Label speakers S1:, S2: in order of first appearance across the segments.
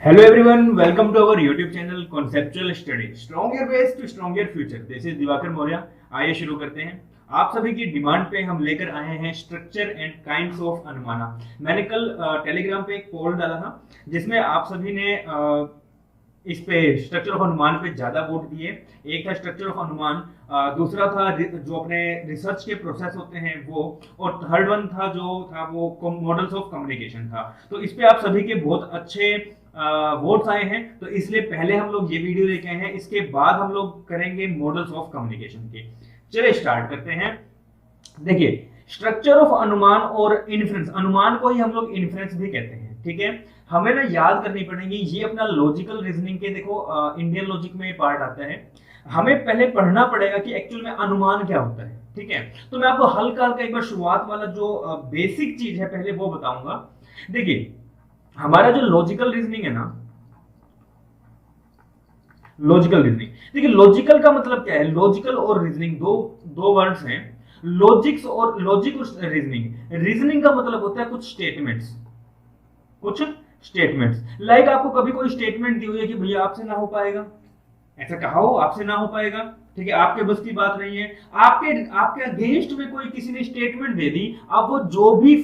S1: Hello everyone, welcome to our YouTube channel conceptual study strong your base to strong your future. This is Diwakar Maurya. आइए शुरू करते हैं। आप सभी की डिमांड पे हम लेकर आए हैं स्ट्रक्चर एंड काइंड्स ऑफ अनुमाना। मैंने कल टेलीग्राम पे एक पोल डाला था जिसमें आप सभी ने इस पे स्ट्रक्चर ऑफ अनुमान पे ज्यादा वोट दिए। एक था स्ट्रक्चर ऑफ अनुमान, दूसरा था जो अपने रिसर्च के प्रोसेस होते हैं वो, और थर्ड वन था जो था वो मॉडल्स ऑफ कम्युनिकेशन था। तो इस पे आप सभी के बहुत अच्छे वोट्स आए हैं, तो इसलिए पहले हम लोग ये वीडियो लेके आए हैं। इसके बाद हम लोग करेंगे मॉडल्स ऑफ कम्युनिकेशन के। चलिए स्टार्ट करते हैं। देखिए, स्ट्रक्चर ऑफ अनुमान और इन्फ्रेंस, अनुमान को ही हम लोग इन्फ्रेंस भी कहते हैं। ठीक है, हमें ना याद करनी पड़ेगी ये अपना लॉजिकल रीजनिंग के, देखो इंडियन लॉजिक में पार्ट आता है। हमें पहले पढ़ना पड़ेगा कि एक्चुअल में अनुमान क्या होता है। ठीक है, तो मैं आपको हल्का हल्का एक बार शुरुआत वाला जो बेसिक चीज है पहले वो बताऊंगा। देखिए, हमारा जो लॉजिकल रीजनिंग है ना, लॉजिकल रीजनिंग, देखिए लॉजिकल का मतलब क्या है। लॉजिकल और रीजनिंग दो वर्ड्स हैं। लॉजिक और रीजनिंग। रीजनिंग का मतलब होता है कुछ स्टेटमेंट्स। लाइक आपको कभी कोई स्टेटमेंट दी हुई है कि भैया आपसे ना हो पाएगा, ऐसा कहा हो आपसे ना हो पाएगा, ठीक है, आपके बस की बात नहीं है। आपके अगेंस्ट में कोई किसी ने स्टेटमेंट दे दी, अब वो जो भी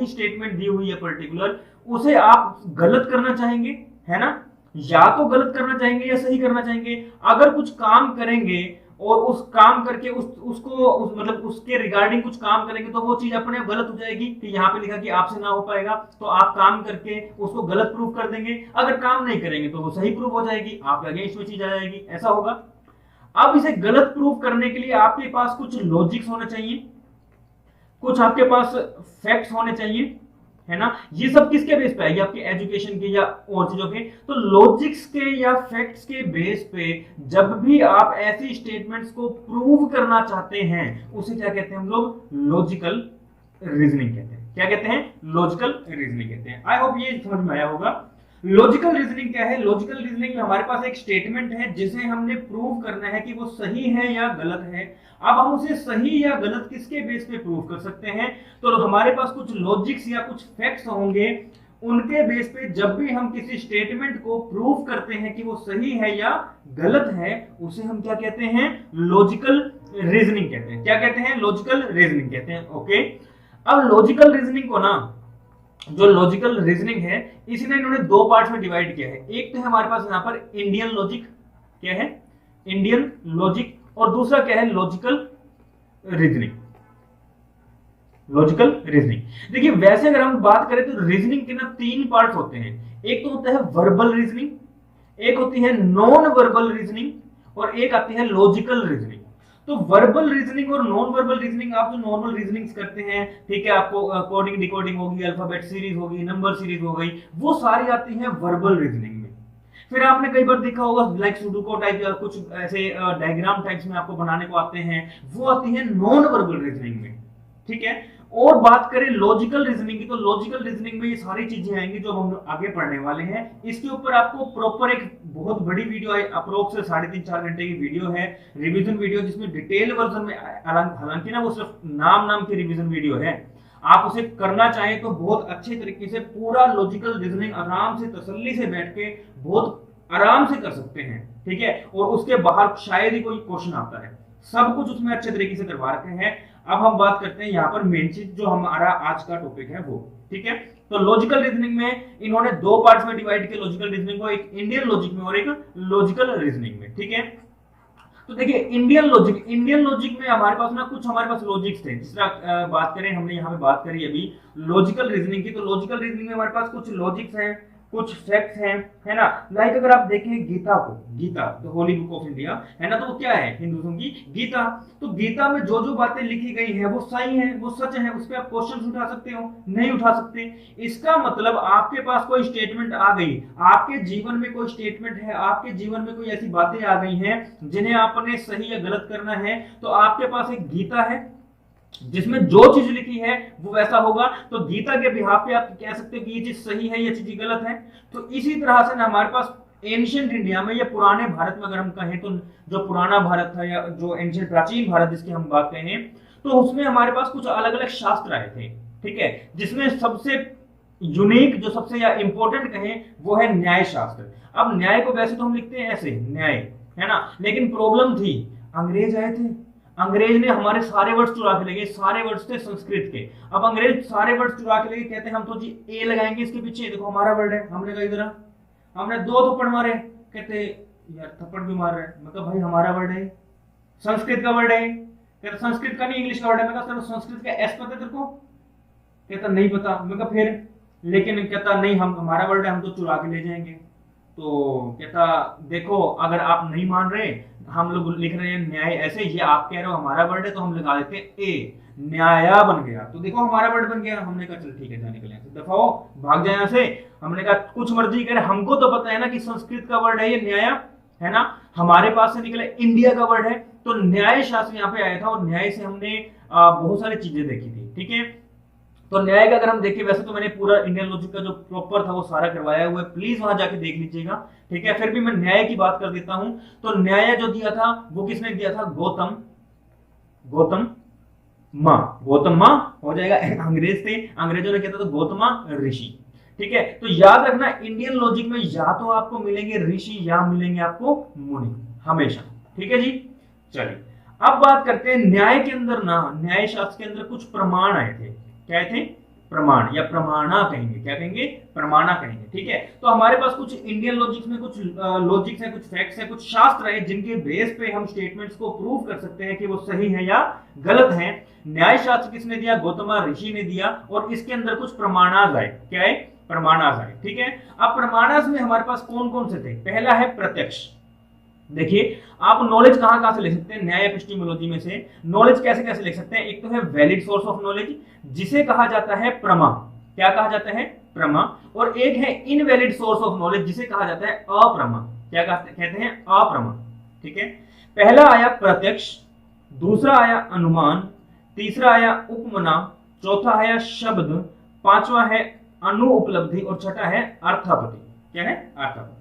S1: स्टेटमेंट दी हुई है पर्टिकुलर, उसे आप गलत करना चाहेंगे, है ना। या तो गलत करना चाहेंगे या सही करना चाहेंगे। अगर कुछ काम करेंगे और उस काम करके मतलब उसके रिगार्डिंग कुछ काम करेंगे तो वो चीज अपने आप गलत हो जाएगी कि यहाँ पे लिखा कि आपसे ना हो पाएगा, तो आप काम करके उसको गलत प्रूफ कर देंगे। अगर काम नहीं करेंगे तो वो सही प्रूफ हो जाएगी, आपके अगेंस्ट में चीज आ जाएगी, ऐसा होगा। अब इसे गलत प्रूफ करने के लिए आपके पास कुछ लॉजिक्स होने चाहिए, कुछ आपके पास फैक्ट्स होने चाहिए, है ना। ये सब किसके बेस पे आएगी, आपके एजुकेशन के या और चीजों के। तो लॉजिक्स के या फैक्ट्स के बेस पे जब भी आप ऐसी स्टेटमेंट्स को प्रूव करना चाहते हैं, उसे क्या कहते हैं हम लोग, लॉजिकल रीजनिंग कहते हैं। क्या कहते हैं, लॉजिकल रीजनिंग कहते हैं। आई होप ये समझ में आया होगा। लॉजिकल रीजनिंग क्या है। लॉजिकल रीजनिंग में हमारे पास एक स्टेटमेंट है जिसे हमने प्रूव करना है कि वो सही है या गलत है। अब हम उसे सही या गलत किसके बेस पे प्रूव कर सकते हैं, तो हमारे पास कुछ लॉजिक्स या कुछ फैक्ट्स होंगे, उनके बेस पे जब भी हम किसी स्टेटमेंट को प्रूव करते हैं कि वो सही है या गलत है, उसे हम क्या कहते हैं, लॉजिकल रीजनिंग कहते हैं। क्या कहते हैं, लॉजिकल रीजनिंग कहते हैं। ओके, अब लॉजिकल रीजनिंग को ना, जो लॉजिकल रीजनिंग है, इसने इन्होंने दो पार्ट्स में डिवाइड किया है। एक तो है हमारे पास यहां पर इंडियन लॉजिक, क्या है, इंडियन लॉजिक, और दूसरा क्या है, लॉजिकल रीजनिंग। लॉजिकल रीजनिंग, देखिए वैसे अगर हम बात करें तो रीजनिंग के ना तीन पार्ट्स होते हैं। एक तो होता है वर्बल रीजनिंग, एक होती है नॉन वर्बल रीजनिंग, और एक आती है लॉजिकल रीजनिंग। तो वर्बल रीजनिंग और नॉन वर्बल रीजनिंग, आप जो नॉर्मल रीजनिंग्स करते हैं, ठीक है, आपको कोडिंग डिकोडिंग होगी, अल्फाबेट सीरीज होगी, नंबर सीरीज हो गई, वो सारी आती हैं वर्बल रीजनिंग में। फिर आपने कई बार देखा होगा लाइक सुडोकू टाइप या कुछ ऐसे डायग्राम टाइप्स में आपको बनाने को आते हैं, वो आती है नॉन वर्बल रीजनिंग में। ठीक है, और बात करें लॉजिकल रीजनिंग की, तो लॉजिकल रीजनिंग में ये सारी चीजें आएंगी जो हम आगे पढ़ने वाले हैं। इसके ऊपर आपको प्रॉपर एक बहुत बड़ी वीडियो है, अप्रोक्स 3.5-4 घंटे की वीडियो है, रिवीजन वीडियो, जिसमें डिटेल वर्जन में, हालांकि ना वो सिर्फ नाम की रिवीजन वीडियो है। आप उसे करना चाहें तो बहुत अच्छे तरीके से पूरा लॉजिकल रीजनिंग आराम से तसल्ली से बैठ के बहुत आराम से कर सकते हैं। ठीक है, और उसके बाहर शायद ही कोई क्वेश्चन आता है, सब कुछ उसमें अच्छे तरीके से करवा रखे हैं। अब हम बात करते हैं यहाँ पर मेन चीज जो हमारा आज का टॉपिक है वो। ठीक है, तो लॉजिकल रीजनिंग में इन्होंने दो पार्ट्स में डिवाइड किया लॉजिकल रीजनिंग को, एक इंडियन लॉजिक में और एक लॉजिकल रीजनिंग में। ठीक है, तो देखिए इंडियन लॉजिक में हमारे पास ना कुछ हमारे पास लॉजिक्स थे। जिस तरह बात करें, हमने यहाँ पे बात करी अभी लॉजिकल रीजनिंग की, तो लॉजिकल रीजनिंग में हमारे पास कुछ लॉजिक्स हैं, कुछ फैक्ट्स हैं, है ना। लाइक अगर आप देखें गीता को, गीता तो होली बुक ऑफ इंडिया है ना, तो वो क्या है, हिंदुओं की गीता। तो गीता में जो जो बातें लिखी गई हैं वो सही हैं, वो सच है, उस पर आप क्वेश्चन उठा सकते हो, नहीं उठा सकते। इसका मतलब आपके पास कोई स्टेटमेंट आ गई, आपके जीवन में कोई स्टेटमेंट है, आपके जीवन में कोई ऐसी बातें आ गई हैं जिन्हें आपने सही या गलत करना है, तो आपके पास एक गीता है जिसमें जो चीज लिखी है वो वैसा होगा। तो गीता के बिहाफ पे आप कह सकते हो कि ये चीज सही है, ये चीज गलत है। तो इसी तरह से ना हमारे पास एंशिएंट इंडिया में या पुराने भारत में अगर हम कहें, तो जो पुराना भारत था या जो एंशिएंट प्राचीन भारत जिसकी हम बात करें, तो उसमें हमारे पास कुछ अलग अलग शास्त्र आए थे। ठीक है, जिसमें सबसे यूनिक जो सबसे या इंपॉर्टेंट कहें वो है न्याय शास्त्र। अब न्याय को वैसे तो हम लिखते हैं ऐसे न्याय, है ना, लेकिन प्रॉब्लम थी, अंग्रेज आए थे, अंग्रेज ने हमारे सारे वर्ड्स चुरा के ले गए, सारे वर्ड्स थे संस्कृत के। अब अंग्रेज सारे वर्ड्स चुरा के ले गए, कहते हैं हम तो जी ए लगाएंगे इसके पीछे, देखो हमारा वर्ड है। हमने कहा इधर, हमने 2 थप्पड़ मारे, कहते यार थप्पड़ भी मार रहे हैं। मैं कहा भाई हमारा वर्ड है, संस्कृत का वर्ड है। कहते संस्कृत का नहीं इंग्लिश का वर्ड है। मैं कहा संस्कृत का एस पता है तेरे को? कहता नहीं पता। मैं कहा फिर, लेकिन कहता नहीं हम हमारा वर्ड है, हम तो चुरा के ले जाएंगे। तो कहता देखो अगर आप नहीं मान रहे, हम लोग लिख रहे हैं न्याय ऐसे, ये आप कह रहे हो हमारा वर्ड है, तो हम लगा देते हैं ए, न्याया बन गया। तो देखो हमारा वर्ड बन गया। हमने कहा चल ठीक है, जाने के लिए दफा हो, भाग जाए यहाँ से। हमने कहा कुछ मर्जी करे, हमको तो पता है ना कि संस्कृत का वर्ड है ये न्याया, है ना, हमारे पास से निकले इंडिया का वर्ड है। तो न्याय शास्त्र यहाँ पे आया था और न्याय से हमने बहुत सारी चीजें देखी थी, ठीक है। तो न्याय का अगर हम देखें, वैसे तो मैंने पूरा इंडियन लॉजिक का जो प्रॉपर था वो सारा करवाया हुआ है, प्लीज वहां जाके देख लीजिएगा, ठीक है। फिर भी मैं न्याय की बात कर देता हूं। तो न्याय जो दिया था वो किसने दिया था? गौतम मां हो जाएगा, अंग्रेज थे, अंग्रेजों ने किया था तो गौतमा ऋषि, ठीक है। तो याद रखना इंडियन लॉजिक में या तो आपको मिलेंगे ऋषि या मिलेंगे आपको मुनि, हमेशा, ठीक है जी। चलिए अब बात करते हैं न्याय के अंदर ना, न्याय शास्त्र के अंदर कुछ प्रमाण आए थे। क्या थे? प्रमाण या प्रमाणा कहेंगे, क्या कहेंगे? प्रमाणा कहेंगे, ठीक है। तो हमारे पास कुछ इंडियन लॉजिक्स में कुछ लॉजिक्स है, कुछ फैक्ट्स है, कुछ शास्त्र है जिनके बेस पे हम स्टेटमेंट्स को प्रूव कर सकते हैं कि वो सही है या गलत है। न्याय शास्त्र किसने दिया? गौतम ऋषि ने दिया, और इसके अंदर कुछ प्रमाणाज आए। क्या है? प्रमाणाज आए, ठीक है। अब प्रमाणाज में हमारे पास कौन कौन से थे? पहला है प्रत्यक्ष। देखिए आप नॉलेज कहां से ले सकते हैं न्याय एपिस्टेमोलॉजी में से, नॉलेज कैसे कैसे ले सकते हैं? एक तो है वैलिड सोर्स ऑफ नॉलेज जिसे कहा जाता है प्रमा। क्या कहा जाता है? प्रमा। और एक है इनवैलिड सोर्स ऑफ नॉलेज जिसे कहा जाता है अप्रमा। क्या कहते हैं? अप्रमा, ठीक है। पहला आया प्रत्यक्ष, दूसरा आया अनुमान, तीसरा आया उपमना, चौथा आया शब्द, पांचवा है अनु उपलब्धि और छठा है अर्थापति। क्या है? अर्थापति।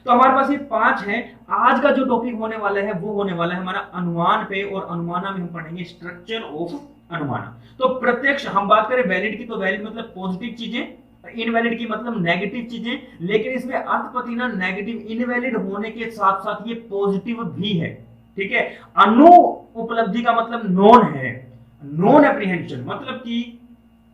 S1: तो हमारे पास ये 5 है। आज का जो टॉपिक होने वाला है वो होने वाला है हमारा अनुमान पे, और अनुमाना में हम पढ़ेंगे स्ट्रक्चर ऑफ अनुमाना। तो प्रत्यक्ष हम बात करें वैलिड की, तो वैलिड मतलब पॉजिटिव चीजें, इनवैलिड की मतलब नेगेटिव चीजें, लेकिन इसमें अर्थपति ना नेगेटिव इनवैलिड होने के साथ साथ ये पॉजिटिव भी है, ठीक है। अनु उपलब्धि का मतलब नॉन है, नॉन एप्रीहेंशन, मतलब कि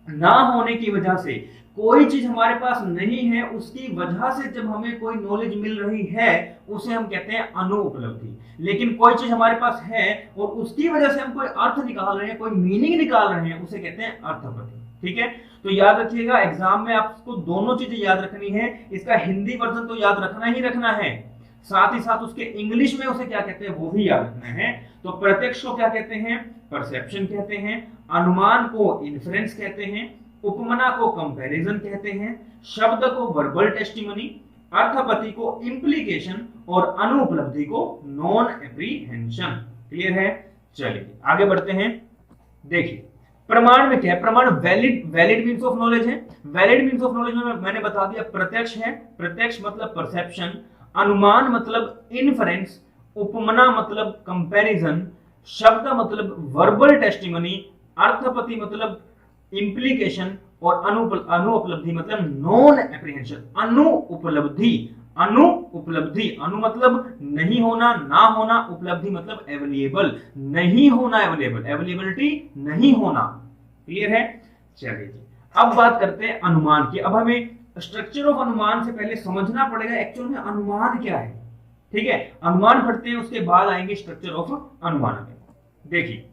S1: ना होने की वजह से, कोई चीज हमारे पास नहीं है उसकी वजह से जब हमें कोई नॉलेज मिल रही है उसे हम कहते हैं अनु उपलब्धि। लेकिन कोई चीज हमारे पास है और उसकी वजह से हम कोई अर्थ निकाल रहे हैं, कोई मीनिंग निकाल रहे हैं, उसे कहते हैं अर्थपति, ठीक है। तो याद रखिएगा एग्जाम में आपको दोनों चीजें याद रखनी है। इसका हिंदी वर्जन तो याद रखना ही रखना है, साथ ही साथ उसके इंग्लिश में उसे क्या कहते हैं वो भी याद रखना है। तो प्रत्यक्ष को क्या कहते हैं? परसेप्शन कहते हैं, अनुमान को इन्फरेंस कहते हैं, उपमना को कंपैरिजन कहते हैं, शब्द को वर्बल टेस्टिमनी, अर्थपति को इम्प्लीकेशन और अनुपलब्धि को नॉन एप्रीहेंशन। क्लियर है? चलिए आगे बढ़ते हैं। देखिए प्रमाण में क्या है? प्रमाण वैलिड मीन्स ऑफ नॉलेज है। वैलिड मीन्स ऑफ नॉलेज में मैंने बता दिया प्रत्यक्ष है, प्रत्यक्ष मतलब परसेप्शन, अनुमान मतलब इन्फरेंस, उपमना मतलब कंपैरिजन, शब्द मतलब वर्बल टेस्टिमनी, अर्थपति मतलब इम्प्लीकेशन और अनु उपलब्धि मतलब नॉन एप्रीहेंशन। अनु उपलब्धि, अनु मतलब नहीं होना, ना होना, उपलब्धि मतलब अवेलेबल, नहीं होना अवेलेबल, अवेलेबिलिटी नहीं होना। क्लियर है? चलिए जी अब बात करते हैं अनुमान की। अब हमें स्ट्रक्चर ऑफ अनुमान से पहले समझना पड़ेगा एक्चुअल में अनुमान क्या है, ठीक है। अनुमान पढ़ते हैं उसके बाद आएंगे स्ट्रक्चर ऑफ अनुमान में। देखिए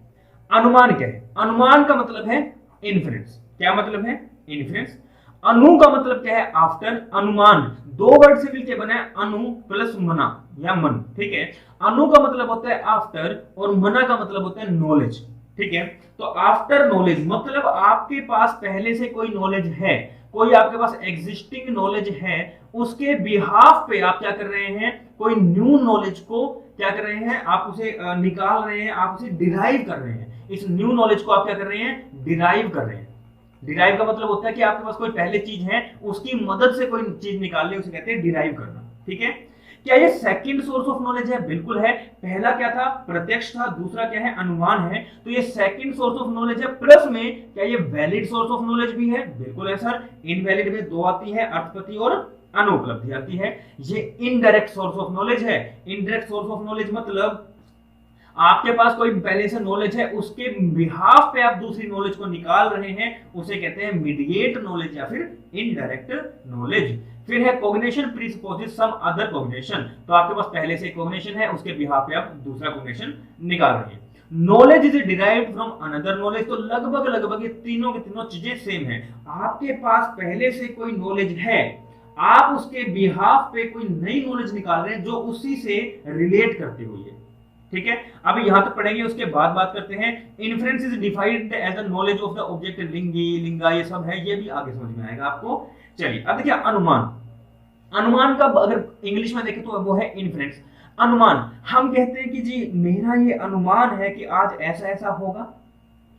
S1: अनुमान क्या है? अनुमान का मतलब है इन्फरेंस। क्या मतलब है? इन्फरेंस। अनु का मतलब क्या है? आफ्टर। अनुमान 2 वर्ड से मिलकर बना है, अनु प्लस मना या मन, ठीक है। अनु का मतलब होता है आफ्टर और मना का मतलब होता है नॉलेज, ठीक है। तो आफ्टर नॉलेज मतलब आपके पास पहले से कोई नॉलेज है, कोई आपके पास एग्जिस्टिंग नॉलेज है, उसके बिहाफ पे आप क्या कर रहे हैं? कोई न्यू नॉलेज को क्या कर रहे हैं? आप उसे निकाल रहे हैं, आप उसे डिराइव कर रहे हैं। इस न्यू नॉलेज को आप क्या कर रहे हैं? डिराइव कर रहे हैं। डिराइव का मतलब होता है कि आपके पास कोई पहले चीज है, उसकी मदद से कोई चीज निकालनी, उसे कहते हैं डिराइव करना, ठीक है। क्या ये सेकंड सोर्स ऑफ नॉलेज है? बिल्कुल है। पहला क्या था? प्रत्यक्ष था। दूसरा क्या है? अनुमान है। तो ये सेकंड सोर्स ऑफ नॉलेज है। प्लस में क्या ये वैलिड सोर्स ऑफ नॉलेज भी है? बिल्कुल है सर। इनवैलिड में दो आती है, अर्थपति और अनुपलब्धि आती है। ये इनडायरेक्ट सोर्स ऑफ नॉलेज है। इनडायरेक्ट सोर्स ऑफ नॉलेज मतलब आपके पास कोई पहले से नॉलेज है, उसके बिहाफ पे आप दूसरी नॉलेज को निकाल रहे हैं, उसे कहते हैं मीडिएट नॉलेज या फिर इनडायरेक्ट नॉलेज। फिर है कॉग्निशन प्रीसपोजेस सम अदर कॉग्निशन। तो आपके पास पहले से कॉग्निशन है, उसके बिहाफ पे आप दूसरा कॉग्निशन निकाल रहे हैं। Knowledge is derived from another knowledge. तो लगभग लगभग ये तीनों की तीनों चीजें सेम है। आपके पास पहले से कोई नॉलेज है, आप उसके बिहाफ पे कोई नई नॉलेज निकाल रहे हैं जो उसी से रिलेट करती हुई है। ठीक है, अभी यहां तक पढ़ेंगे, उसके बाद बात करते हैं inference is defined as the knowledge of the object. लिंगी, लिंगा, ये सब है, ये भी आगे समझ में आएगा आपको। चलिए अब देखिए अनुमान। अनुमान का अगर इंग्लिश में देखें तो वो है इन्फरेंस। अनुमान हम कहते हैं कि जी मेरा ये अनुमान है कि आज ऐसा ऐसा होगा,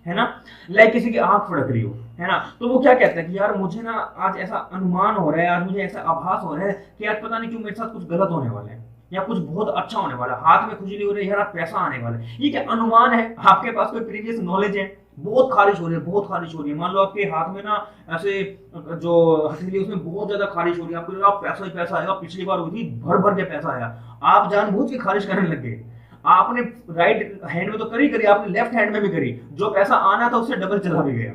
S1: है ना। लाइक किसी की आंख फड़क रही हो, है ना, तो वो क्या कहता है कि यार मुझे ना आज ऐसा अनुमान हो रहा है, आज मुझे ऐसा आभास हो रहा है कि आज पता नहीं क्यों मेरे साथ कुछ गलत होने वाला है या कुछ बहुत अच्छा होने वाला है, हाथ में खुजली हो रही है, यार पैसा आने वाला है। ये क्या अनुमान है? आपके पास कोई प्रीवियस नॉलेज है, बहुत खारिश हो रही है, बहुत खारिश हो रही है, मान लो आपके हाथ में ना ऐसे जो हथेली उसमें बहुत ज्यादा खारिश हो रही है, आपको लगा पैसा ही पैसा आएगा, पिछली बार हुई थी भर भर के पैसा आया, आप जानबूझ के खारिश करने लग गए। आपने राइट हैंड में तो करी, आपने लेफ्ट हैंड में भी करी, जो पैसा आना था उससे डबल चला भी गया।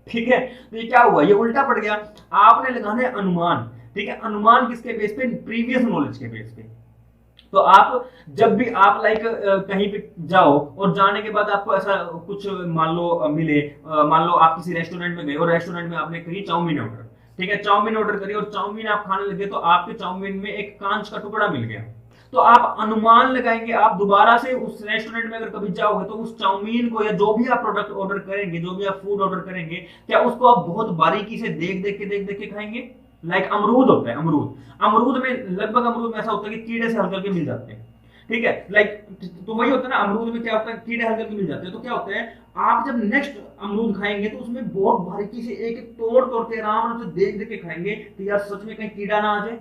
S1: ठीक है, तो ये क्या हुआ? ये उल्टा पड़ गया। आपने लगाना है अनुमान। ठीक है, अनुमान किसके बेस पे? प्रीवियस नॉलेज के बेस पे। तो आप जब भी आप लाइक कहीं पे जाओ और जाने के बाद आपको ऐसा कुछ मान लो मिले, मान लो आप किसी रेस्टोरेंट में गए और रेस्टोरेंट में आपने करी चाउमीन ऑर्डर। ठीक है, चाउमीन ऑर्डर करी और चाउमीन आप खाने लगे, तो आपके चाउमीन में एक कांच का टुकड़ा मिल गया। तो आप अनुमान लगाएंगे, आप दोबारा से उस रेस्टोरेंट में अगर कभी जाओगे तो उस चाउमीन को या जो भी आप प्रोडक्ट ऑर्डर करेंगे, जो भी आप फूड ऑर्डर करेंगे, क्या उसको आप बहुत बारीकी से देख देख के खाएंगे? लाइक अमरूद होता है, अमरूद में लगभग अमरूद में ऐसा होता है कि कीड़े से हल्के हल्के मिल जाते हैं। ठीक है, लाइक तो वही होता है ना, अमरूद में क्या होता है, कीड़े हल्के हल्के मिल जाते हैं। तो क्या होता है, आप जब नेक्स्ट अमरूद खाएंगे तो उसमें बहुत बारीकी से एक एक तोड़ के आराम से देख के खाएंगे कि यार सच में कहीं कीड़ा ना आ जाए,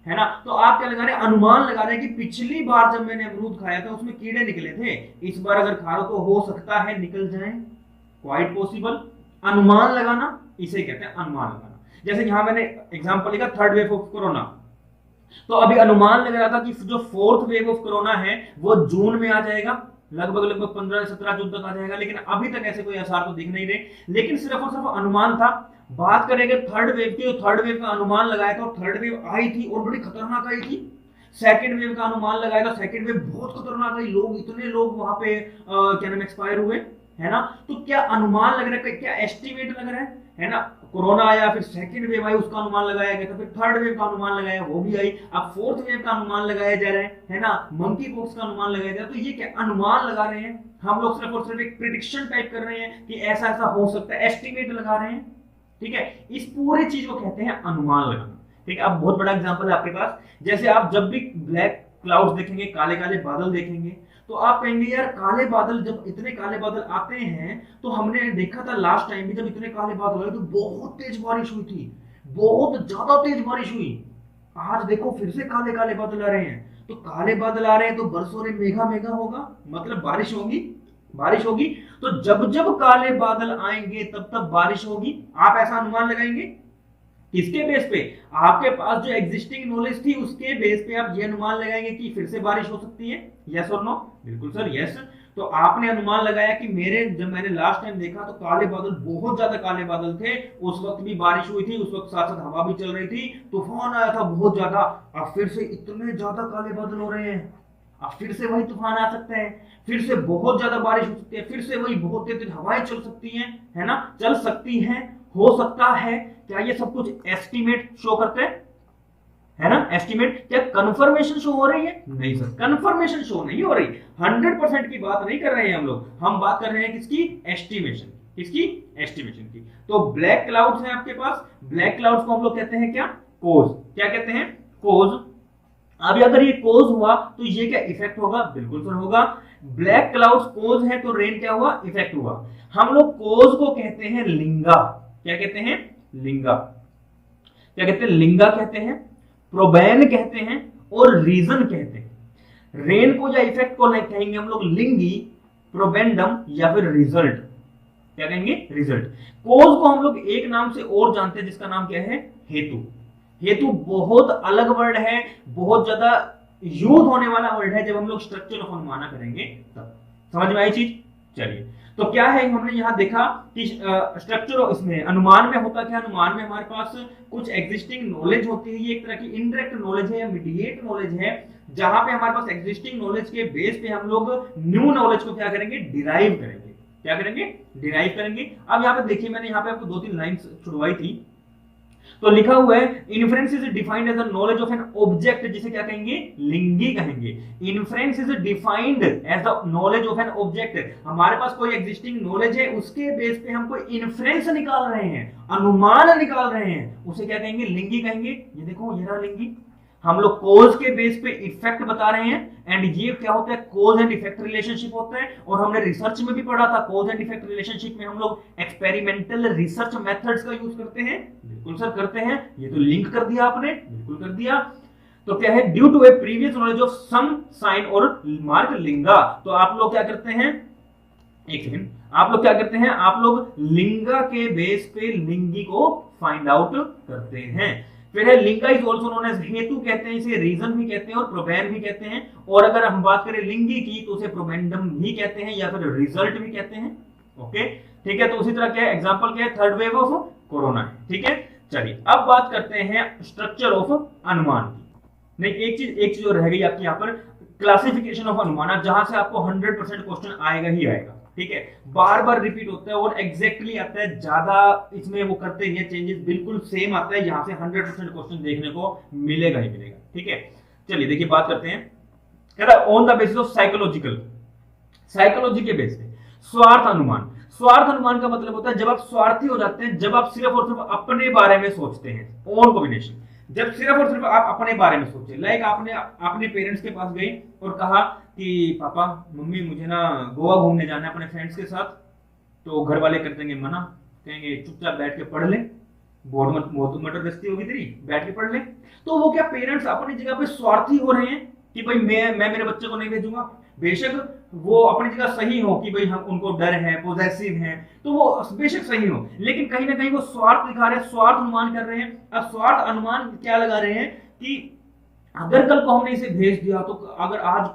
S1: है ना। तो आप क्या लगा रहे हैं? अनुमान लगा रहे हैं कि पिछली बार जब मैंने अमरूद खाया था उसमें कीड़े निकले थे, इस बार अगर खा लो तो हो सकता है निकल जाए, क्वाइट पॉसिबल। अनुमान लगाना इसे कहते हैं अनुमान लगाना। जैसे यहां मैंने एग्जांपल लिखा थर्ड वेव ऑफ कोरोना, तो अभी अनुमान लग रहा था कि जो फोर्थ वेव ऑफ कोरोना है वो जून में आ जाएगा, लगभग 15-17 जून तक आ जाएगा, लेकिन अभी तक ऐसे कोई आसार तो दिख नहीं रहे, लेकिन सिर्फ और सिर्फ अनुमान था। बात करेंगे थर्ड वेव की, तो थर्ड वेव का अनुमान लगाया था और थर्ड वेव आई थी और बड़ी खतरनाक आई थी। सेकंड वेव का अनुमान लगाया था, सेकंड वेव बहुत खतरनाक आई, लोग इतने लोग वहां पे क्या नाम एक्सपायर हुए, है ना। तो क्या अनुमान लग रहा है, क्या एस्टिमेट लग रहा है ना। कोरोना आया, फिर सेकंड वेव आई, उसका अनुमान लगाया गया था, फिर थर्ड वेव का अनुमान लगाया, वो भी आई, अब फोर्थ वेव का अनुमान लगाया जा रहा है ना, मंकी पॉक्स का अनुमान लगाया जा रहा है। तो ये क्या अनुमान लगा रहे हैं हम लोग, सिर्फ और सिर्फ एक प्रिडिक्शन टाइप कर रहे हैं कि ऐसा ऐसा हो सकता है, एस्टिमेट लगा रहे हैं। ठीक है, इस पूरे चीज को कहते हैं अनुमान लगाना। ठीक है, अब बहुत बड़ा एग्जांपल है आपके पास, जैसे आप जब भी ब्लैक क्लाउड्स देखेंगे, काले काले बादल देखेंगे, तो आप कहेंगे यार काले बादल, जब इतने काले बादल आते हैं, तो हमने देखा था लास्ट टाइम भी जब इतने काले बादल आए तो बहुत तेज बारिश हुई थी, बहुत ज्यादा तेज बारिश हुई। आज देखो फिर से काले काले बादल आ रहे हैं, तो काले बादल आ रहे हैं तो बरसों रे मेघा मेघा होगा, मतलब बारिश होगी, बारिश होगी। तो जब जब काले बादल आएंगे तब तब बारिश होगी। आप ऐसा अनुमान लगाएंगे किसके बेस पे? आपके पास जो एग्जिस्टिंग नॉलेज थी उसके बेस पे आप ये अनुमान लगाएंगे कि फिर से बारिश हो सकती है। यस और नो? बिल्कुल सर, यस। तो आपने अनुमान लगाया कि जब मैंने लास्ट टाइम देखा तो काले बादल, बहुत ज्यादा काले बादल थे, उस वक्त भी बारिश हुई थी, उस वक्त साथ साथ हवा भी चल रही थी, तूफान आया था बहुत ज्यादा। अब फिर से इतने ज्यादा काले बादल हो रहे हैं, अब फिर से वही तूफान आ सकते हैं, फिर से बहुत ज्यादा बारिश हो सकती है, फिर से वही बहुत तेज हवाएं चल सकती हैं, है ना, चल सकती हैं, हो सकता है। क्या ये सब कुछ एस्टिमेट शो करते हैं, है ना। एस्टिमेट, क्या कंफर्मेशन शो हो रही है? नहीं सर, कंफर्मेशन शो नहीं हो रही, 100% की बात नहीं कर रहे हैं हम लोग, हम बात कर रहे हैं किसकी? एस्टिमेशन, किसकी? एस्टिमेशन की। तो ब्लैक क्लाउड्स हैं आपके पास, ब्लैक क्लाउड्स को हम लोग कहते हैं क्या? कोज। क्या कहते हैं? कोज। अभी अगर ये कोज हुआ तो ये क्या इफेक्ट होगा? बिल्कुल सर होगा। ब्लैक क्लाउड्स कोज है तो रेन क्या हुआ? इफेक्ट हुआ। हम लोग कोज को कहते हैं लिंगा। क्या कहते हैं? लिंगा। क्या कहते हैं? लिंगा कहते हैं, प्रोबेन कहते हैं और रीजन कहते हैं। रेन को या इफेक्ट को कहेंगे हम लोग लिंगी, प्रोबेंडम या फिर रिजल्ट। क्या कहेंगे? रिजल्ट। कोज को हम लोग एक नाम से और जानते हैं जिसका नाम क्या है? हेतु। हेतु बहुत अलग वर्ड है, बहुत ज्यादा यूज होने वाला वर्ड है जब हम लोग स्ट्रक्चर ऑफ अनुमाना करेंगे तब। समझ में आई चीज? चलिए, तो क्या है हमने यहां देखा कि स्ट्रक्चर इसमें अनुमान में होता क्या? अनुमान में हमारे पास कुछ एग्जिस्टिंग नॉलेज होती है, ये एक तरह की इनडायरेक्ट नॉलेज है या मीडिएट नॉलेज है, जहां पे हमारे पास एग्जिस्टिंग नॉलेज के बेस पे हम लोग न्यू नॉलेज को क्या करेंगे? डिराइव करेंगे। क्या करेंगे? डिराइव करेंगे। अब यहाँ पे देखिए, मैंने यहाँ पे आपको 2-3 लाइंस छुड़वाई थी, तो लिखा हुआ है inference is defined as a knowledge of an object, जिसे क्या कहेंगे? लिंगी कहेंगे। Inference is defined as the knowledge of an object. हमारे पास कोई एग्जिस्टिंग नॉलेज है, उसके बेस पे हम कोई इन्फ्रेंस निकाल रहे हैं, अनुमान निकाल रहे हैं, उसे क्या कहेंगे? लिंगी कहेंगे। ये देखो, ये रहा लिंगी। हम लोग कोज के बेस पे इफेक्ट बता रहे हैं, एंड ये क्या होता है? कोज एंड इफेक्ट रिलेशनशिप होता है। और हमने रिसर्च में भी पढ़ा था, कोज एंड इफेक्ट रिलेशनशिप में हम लोग एक्सपेरिमेंटल रिसर्च मेथड्स का यूज करते हैं। बिल्कुल सर करते हैं। ये तो लिंक कर दिया आपने, बिल्कुल कर दिया। तो क्या है? Due to a previous knowledge of some sign और मार्क लिंगा। तो आप लोग क्या करते हैं? एक सेकंड, आप लोग क्या करते हैं? आप लोग लिंगा के बेस पे लिंगी को फाइंड आउट करते हैं। फिर है लिंगा इज ऑल्सो नोन एज हेतु कहते हैं, इसे रीजन भी कहते हैं और प्रोबेन भी कहते हैं। और अगर हम बात करें लिंगी की तो उसे प्रोबेंडम भी कहते हैं या फिर रिजल्ट भी कहते हैं। ओके, ठीक है। तो उसी तरह क्या है? एग्जांपल क्या है? थर्ड वेव ऑफ कोरोना है। ठीक है, चलिए अब बात करते हैं स्ट्रक्चर ऑफ अनुमान की। नहीं, एक चीज और रह गई आपकी यहाँ पर, क्लासिफिकेशन ऑफ अनुमान, जहां से आपको 100% क्वेश्चन आएगा ही आएगा। ठीक है, बार बार रिपीट होता है और एग्जैक्टली आता है, ज्यादा इसमें वो करते नहीं है चेंजेस, बिल्कुल सेम आता है। यहाँ से 100% क्वेश्चन देखने को मिलेगा ही मिलेगा। ठीक है, चलिए देखिए बात करते हैं। कह रहा on the basis of psychology के बेस पे स्वार्थ अनुमान। स्वार्थ अनुमान का मतलब होता है जब आप स्वार्थी हो जाते हैं, जब आप सिर्फ और सिर्फ अपने बारे में सोचते हैं। ओन कॉम्बिनेशन, जब सिर्फ और सिर्फ आप अपने बारे में सोचे। लाइक आपने अपने पेरेंट्स के पास गए और कहा कि पापा मम्मी मुझे ना गोवा घूमने जाना है अपने फ्रेंड्स के साथ। तो घर वाले कर देंगे मना, कहेंगे चुपचाप बैठ के पढ़ ले, बहुत मटर गश्ती होगी तेरी, बैठ के पढ़ ले। तो वो क्या पेरेंट्स अपनी जगह पे स्वार्थी हो रहे हैं कि भाई मैं मेरे बच्चे को नहीं भेजूंगा। बेशक वो अपनी जगह सही हो कि भाई हम उनको डर है, पॉजेसिव है, तो वो बेशक सही हो, लेकिन कहीं ना कहीं वो स्वार्थ दिखा रहे हैं, स्वार्थ अनुमान कर रहे हैं। अब स्वार्थ अनुमान क्या लगा रहे हैं कि अगर कल को हमने इसे भेज दिया तो अगर आज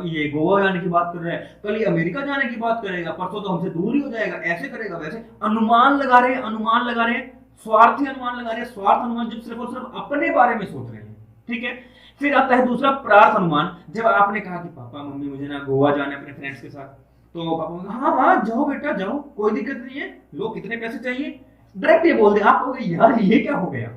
S1: ये गोवा जाने की बात कर रहे हैं, कल ये अमेरिका जाने की बात करेगा, परसों तो हमसे दूर ही हो जाएगा, ऐसे करेगा वैसे। अनुमान लगा रहे हैं, अनुमान लगा रहे हैं, स्वार्थी अनुमान लगा रहे हैं। स्वार्थ अनुमान जब सिर्फ और सिर्फ अपने बारे में सोच रहे हैं। ठीक है, फिर आता है दूसरा प्रार्थ अनुमान। जब आपने कहा कि पापा मम्मी मुझे ना गोवा जाना है अपने फ्रेंड्स के साथ, तो पापा हाँ हाँ जाओ बेटा जाओ, कोई दिक्कत नहीं है, लो कितने पैसे चाहिए, डायरेक्ट ये बोल दे। आप कहोगे यार ये क्या हो गया,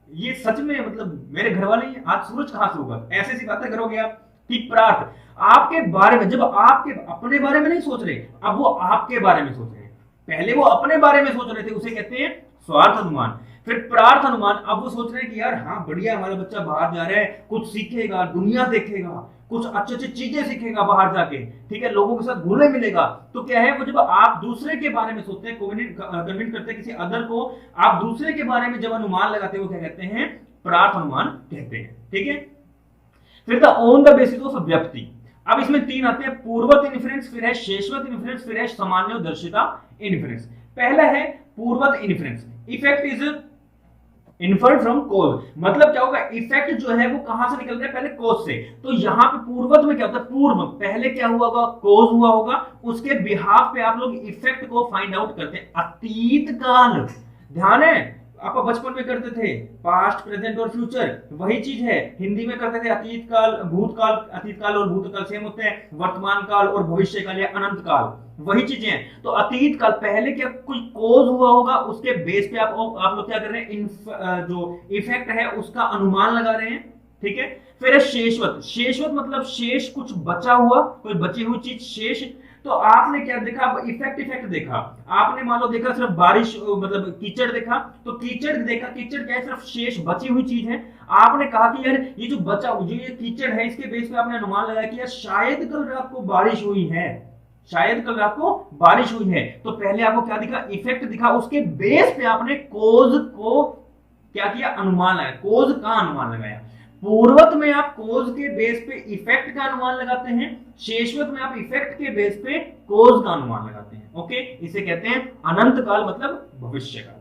S1: ये सच में मतलब मेरे घर वाले आज सूरज कहां से होगा, ऐसी सी बातें करोगे आप। कि प्रार्थ आपके बारे में, जब आपके अपने बारे में नहीं सोच रहे, अब वो आपके बारे में सोच रहे हैं। पहले वो अपने बारे में सोच रहे थे, उसे कहते हैं स्वार्थ अनुमान। फिर प्रार्थ अनुमान, अब वो सोच रहे हैं कि यार हाँ बढ़िया हमारा बच्चा बाहर जा रहा है, कुछ सीखेगा, दुनिया देखेगा, कुछ अच्छी अच्छी चीजें सीखेगा बाहर जाके, ठीक है, लोगों के साथ घुलने मिलेगा। तो क्या है, वो जब आप दूसरे के बारे में सोचते हैं, कन्विंस करते हैं किसी अदर को, आप दूसरे के बारे में जब अनुमान लगाते हैं, वो क्या कहते हैं, प्रार्थ अनुमान कहते हैं। ठीक है, फिर था ऑन द बेसिस ऑफ व्यक्ति। अब इसमें तीन आते हैं, पूर्वत इन्फ्रेंस, फिर है शेषवत इन्फ्रेंस, फिर है सामान्योदर्शिता इन्फ्रेंस। पहला है पूर्वत inference, effect is inferred from cause. मतलब क्या होगा, इफेक्ट जो है वो कहां से निकल रहा है, पहले कोज से। तो यहां पे पूर्वत में क्या होता है, पूर्व पहले क्या हुआ होगा, कोज हुआ होगा, उसके बिहाफ पे आप लोग इफेक्ट को फाइंड आउट करते हैं। अतीत काल, ध्यान है आप बचपन में करते थे पास्ट प्रेजेंट और फ्यूचर, वही चीज है हिंदी में करते थे। अतीत काल, भूतकाल, अतीत काल और भूतकाल सेम होते हैं, वर्तमान काल और भविष्य काल या अनंत काल वही चीजें हैं। तो अतीत काल पहले क्या कोई कोज हुआ होगा, उसके बेस पे आप लोग क्या कर रहे हैं, जो इफेक्ट है उसका अनुमान लगा रहे हैं। ठीक है, फिर है शेषवत। शेषवत मतलब शेष, कुछ बचा हुआ, कोई बची हुई चीज शेष। तो आपने क्या देखा, इफेक्ट देखा। आपने मान लो देखा सिर्फ बारिश, मतलब कीचड़ देखा, तो कीचड़ देखा, कीचड़ क्या है, सिर्फ शेष बची हुई चीज है। आपने कहा कि यार ये जो बचा जो ये कीचड़ है, इसके बेस पे आपने अनुमान लगाया कि यार शायद कल रात को बारिश हुई है, शायद कल रात को बारिश हुई है। तो पहले आपको क्या दिखा, इफेक्ट दिखा, उसके बेस पे आपने कोज को क्या किया, अनुमान लगाया, कोज का अनुमान लगाया। पूर्वत में आप कोज के बेस पे इफेक्ट का अनुमान लगाते हैं, शेषवत में आप इफेक्ट के बेस पे कोज का अनुमान लगाते हैं। ओके, इसे कहते हैं अनंत काल मतलब भविष्य काल।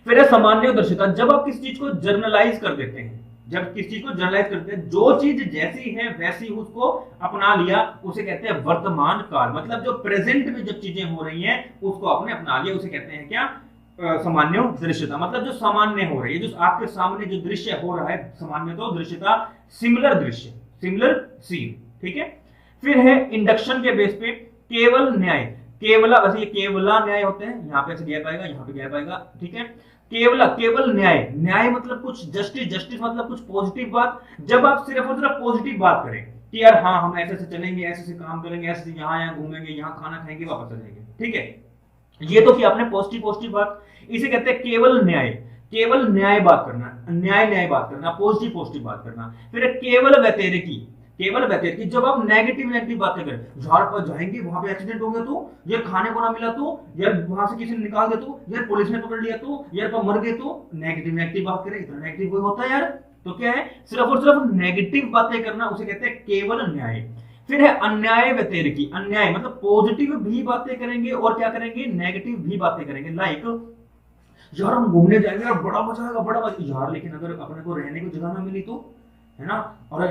S1: फिर है सामान्यदर्शिता, जब आप किसी चीज को जर्नलाइज कर देते हैं, जब किसी चीज को जर्नलाइज करते हैं, जो चीज जैसी है वैसी उसको अपना लिया, उसे कहते हैं वर्तमान काल, मतलब जो प्रेजेंट में जब चीजें हो रही हैं उसको आपने अपना लिया, उसे कहते हैं क्या, सामान्य दृश्यता। मतलब जो सामान्य हो रही है, जो आपके सामने जो दृश्य हो रहा है, सामान्य तो दृश्यता, सिमिलर दृश्य, सिमिलर सीन। ठीक है, फिर है इंडक्शन के बेस पे केवल न्याय, केवला, वैसे ये केवला न्याय होते हैं, यहाँ पे ऐसे गैप आएगा, यहाँ पे गैप आएगा। ठीक है, केवल केवल न्याय, न्याय मतलब कुछ जस्टिस, जस्टिस मतलब कुछ पॉजिटिव बात। जब आप सिर्फ और सिर्फ पॉजिटिव बात करें कि यार हाँ हम ऐसे से चलेंगे, ऐसे से काम करेंगे, ऐसे से यहाँ घूमेंगे, यहाँ खाना खाएंगे, वापस आ जाएंगे, ठीक है, ये तो कि आपने पॉजिटिव पॉजिटिव बात, इसे कहते हैं केवल न्याय, केवल न्याय बात करना, न्याय न्याय बात करना, पॉजिटिव पॉजिटिव बात करना। फिर केवल व्यतिरेकी, केवल व्यतिरेकी, जब आप नेगेटिव नेगेटिव बातें करें, झाड़ पर जाएंगे, वहां पे एक्सीडेंट हो गया तो, यार खाने को ना मिला तो, यार वहां से किसी ने निकाल दिया तो, यार पुलिस ने पकड़ लिया तो, यार पर मर गए तो, नेगेटिव नेगेटिव बात करें, इतना नेगेटिव कोई होता है यार? तो क्या है, सिर्फ और सिर्फ नेगेटिव बातें करना, उसे कहते हैं केवल न्याय। फिर है अन्याय व्यतिरेकी, अन्याय मतलब पॉजिटिव भी बातें करेंगे और क्या करेंगे, नेगेटिव भी बातें करेंगे। लाइक यार हम घूमने जाएंगे और बड़ा मजा आएगा, बड़ा मजा यार, लेकिन अगर अपने को रहने को जगह ना मिली तो, है ना, और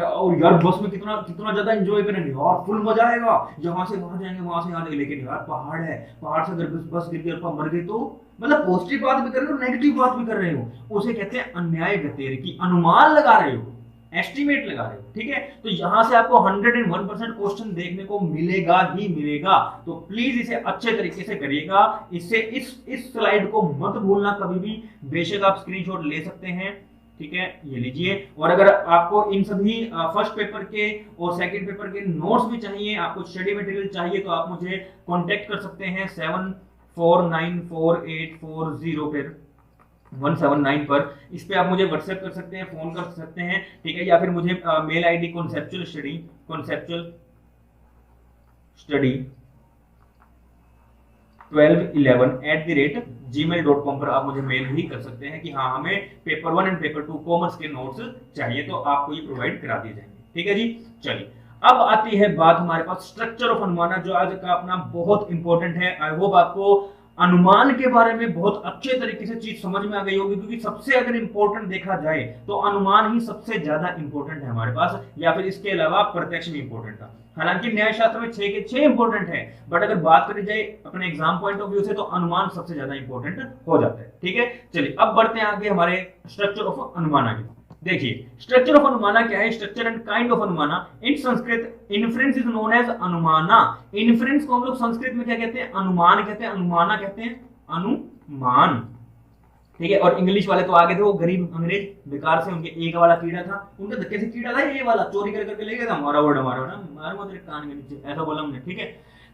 S1: यार बस में कितना कितना ज्यादा एंजॉय करेंगे यार, फुल मजा आएगा, यहाँ से वहां जाएंगे, वहां से यहाँ जाएंगे, लेकिन यार पहाड़ है, पहाड़ से अगर बस गिर गई मर गई तो, मतलब पॉजिटिव बात भी कर रहे हो, नेगेटिव बात भी कर रहे हो, उसे कहते हैं अन्याय व्यतिरेकी, अनुमान लगा रहे हो, एस्टिमेट लगा रहे हो। ठीक है, तो यहां से आपको 101% क्वेश्चन देखने को मिलेगा ही मिलेगा, तो प्लीज इसे अच्छे तरीके से करिएगा। इससे इस स्लाइड को मत भूलना कभी भी, बेशक आप स्क्रीनशॉट ले सकते हैं, ठीक है, ये लीजिए। और अगर आपको इन सभी फर्स्ट पेपर के और सेकंड पेपर के नोट्स भी चाहिए, आपको स्टडी मटेरियल चाहिए, तो आप मुझे कांटेक्ट कर सकते हैं 74948440 पर 179 पर, इस पे आप मुझे व्हाट्सएप कर सकते हैं, फोन कर सकते हैं, ठीक है, या फिर मुझे mail ID conceptual study 1211@gmail.com पर आप मुझे मेल भी कर सकते हैं कि हाँ हमें पेपर 1 एंड पेपर 2 कॉमर्स के नोट्स चाहिए, तो आपको ये प्रोवाइड करा दिए जाएंगे। ठीक है जी, चलिए अब आती है बात हमारे पास स्ट्रक्चर ऑफ अनुमान, जो आज का अपना बहुत इंपॉर्टेंट है। आई होप आपको अनुमान के बारे में बहुत अच्छे तरीके से चीज समझ में आ गई होगी, क्योंकि सबसे अगर इंपॉर्टेंट देखा जाए तो अनुमान ही सबसे ज्यादा इंपॉर्टेंट है हमारे पास, या फिर इसके अलावा प्रत्यक्ष भी इंपॉर्टेंट था। हालांकि न्यायशास्त्र में 6 के 6 इंपॉर्टेंट है, बट अगर बात करी जाए अपने एग्जाम पॉइंट ऑफ व्यू से तो अनुमान सबसे ज्यादा इंपॉर्टेंट हो जाता है। ठीक है, चलिए अब बढ़ते हैं आगे हमारे स्ट्रक्चर ऑफ अनुमान आगे। देखिए स्ट्रक्चर ऑफ अनुमाना क्या है, structure and kind of anumana. In Sanskrit inference is known as anumana. Inference को हम लोग संस्कृत में क्या कहते हैं, अनुमान कहते हैं, अनुमाना कहते हैं अनुमान। ठीक है, और इंग्लिश वाले तो आगे थे, वो गरीब अंग्रेज बेकार से, उनके एक वाला कीड़ा था, उनके धक्के से कीड़ा था ये वाला, चोरी कर करके ले गया था, हमारा वर्ड हमारा ना मारो तेरे कान के नीचे, ऐसा बोला हमने। ठीक है,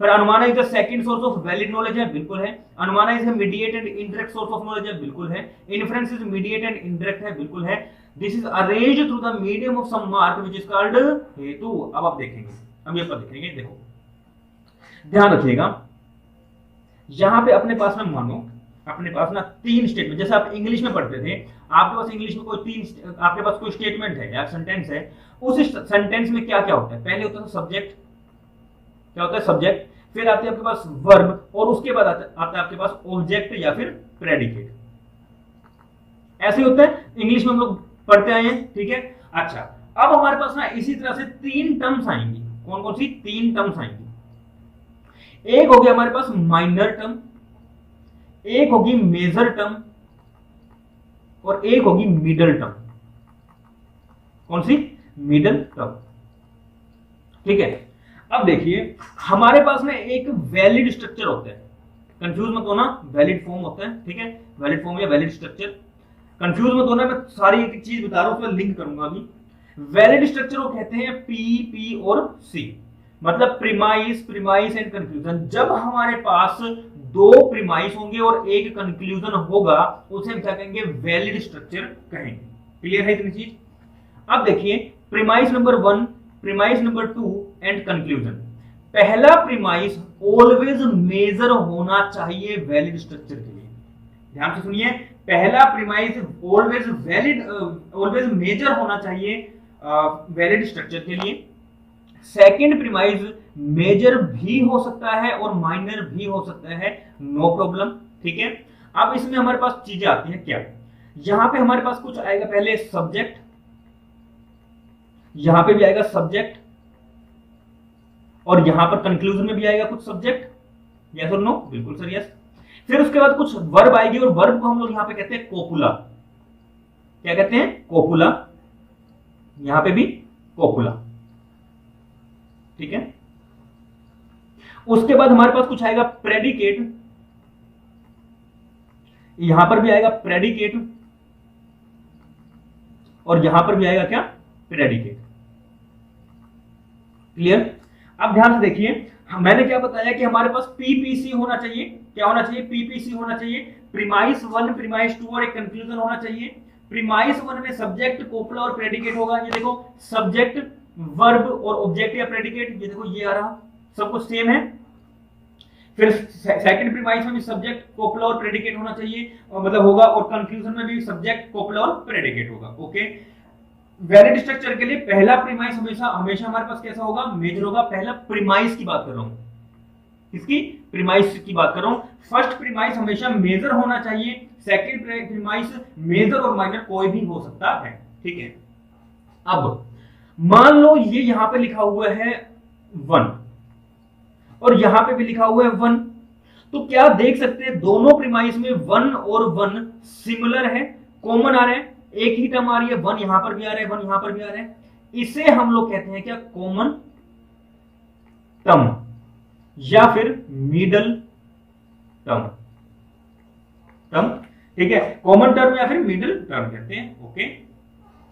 S1: पर anumana is the second source of valid knowledge है, बिल्कुल है। Anumana is a mediate and indirect source of knowledge है, बिल्कुल है। Inference is mediate and indirect है, बिल्कुल है। This is arranged through the medium of some mark which is called hetu. अब आप देखेंगे, अब ये पर देखेंगे, देखो ध्यान रखिएगा, यहां पे अपने पास में मानो अपने पास ना 3 स्टेटमेंट, जैसे आप इंग्लिश में पढ़ते थे, आपके पास इंग्लिश में कोई 3 आपके पास कोई स्टेटमेंट है या सेंटेंस है, उस सेंटेंस में क्या क्या होता है, पहले होता है सब्जेक्ट, क्या होता है सब्जेक्ट, फिर आते हैं आपके पास वर्ब, और उसके बाद आता है आपके पास ऑब्जेक्ट या फिर प्रेडिकेट। ऐसे होता है, इंग्लिश में हम लोग पढ़ते आए हैं। ठीक है, अच्छा अब हमारे पास ना इसी तरह से 3 टर्म्स आएंगी। कौन कौन सी 3 टर्म्स आएंगी? एक हो गया हमारे पास माइनर टर्म, एक होगी मेजर टर्म, और एक होगी मिडल टर्म। कौन सी? Middle term. ठीक है, अब देखिए हमारे पास में एक वैलिड स्ट्रक्चर होता है, कंफ्यूज मत होना, वैलिड फॉर्म होता है। ठीक है, वैलिड फॉर्म या वैलिड स्ट्रक्चर, कंफ्यूज मत होना, मैं सारी एक चीज बता रहा हूं, उसमें लिंक करूंगा अभी। वैलिड स्ट्रक्चर को कहते हैं पी और सी, मतलब प्रीमाइस एंड कंक्लूजन। जब हमारे पास 2 प्रीमाइस होंगे और एक कंक्लूजन होगा, उसे हम क्या कहेंगे, वैलिड स्ट्रक्चर कहेंगे। क्लियर है इतनी चीज? अब देखिए premise number 1, premise number 2 and conclusion. पहला प्रीमाइस ऑलवेज मेजर होना चाहिए वैलिड स्ट्रक्चर के लिए। ध्यान से सुनिए, पहला premise always valid, always major होना चाहिए वैलिड स्ट्रक्चर के लिए। सेकंड प्रीमाइस मेजर भी हो सकता है और माइनर भी हो सकता है, नो प्रॉब्लम, ठीक है। अब इसमें हमारे पास चीजें आती हैं क्या, यहां पे हमारे पास कुछ आएगा पहले सब्जेक्ट, यहां पे भी आएगा सब्जेक्ट, और यहां पर कंक्लूजन में भी आएगा कुछ सब्जेक्ट, यस और नो, बिल्कुल सर यस। फिर उसके बाद कुछ वर्ब आएगी और वर्ब को हम लोग यहां पे कहते हैं कोपुला, क्या कहते हैं, कोपुला, यहां पे भी कोपुला, ठीक है। उसके बाद हमारे पास कुछ आएगा प्रेडिकेट, यहां पर भी आएगा प्रेडिकेट, और यहां पर भी आएगा क्या, प्रेडिकेट, क्लियर। अब ध्यान से देखिए, मैंने क्या बताया कि हमारे पास पीपीसी होना चाहिए, क्या होना चाहिए, पीपीसी होना चाहिए, प्रीमाइस 1, प्रीमाइस 2 और एक कंक्लूजन होना चाहिए। प्रीमाइस 1 में सब्जेक्ट, कोपुला और प्रेडिकेट होगा, ये देखो सब्जेक्ट, वर्ब और ऑब्जेक्ट या प्रेडिकेट, ये देखो ये आ रहा, सब कुछ सेम है। फिर सेकंड प्रीमाइस में भी सब्जेक्ट, कोपुला और प्रेडिकेट होना चाहिए, मतलब होगा, और कंक्लूजन में भी सब्जेक्ट, कोपुला और प्रेडिकेट होगा, ओके। वैलिड स्ट्रक्चर के लिए पहला प्रीमाइस हमेशा हमारे पास कैसा होगा, मेजर होगा। पहला प्रीमाइस की बात कर रहा हूं, इसकी प्रीमाइस की बात कर रहा हूं। फर्स्ट प्रीमाइस हमेशा मेजर होना चाहिए, सेकंड प्रीमाइस मेजर और माइनर कोई भी हो सकता है, ठीक है। अब मान लो ये यहां पे लिखा हुआ है 1 और यहां पे भी लिखा हुआ है 1, तो क्या देख सकते हैं दोनों प्रीमाइस में 1 और 1 सिमिलर है, कॉमन आ रहे हैं, एक ही टर्म आ रही है, 1 यहां पर भी आ रहा है, 1 यहां पर भी आ रहा है, इसे हम लोग कहते हैं क्या, कॉमन टर्म या फिर मिडल टर्म, ठीक है, कॉमन टर्म या फिर मिडल टर्म कहते हैं, ओके।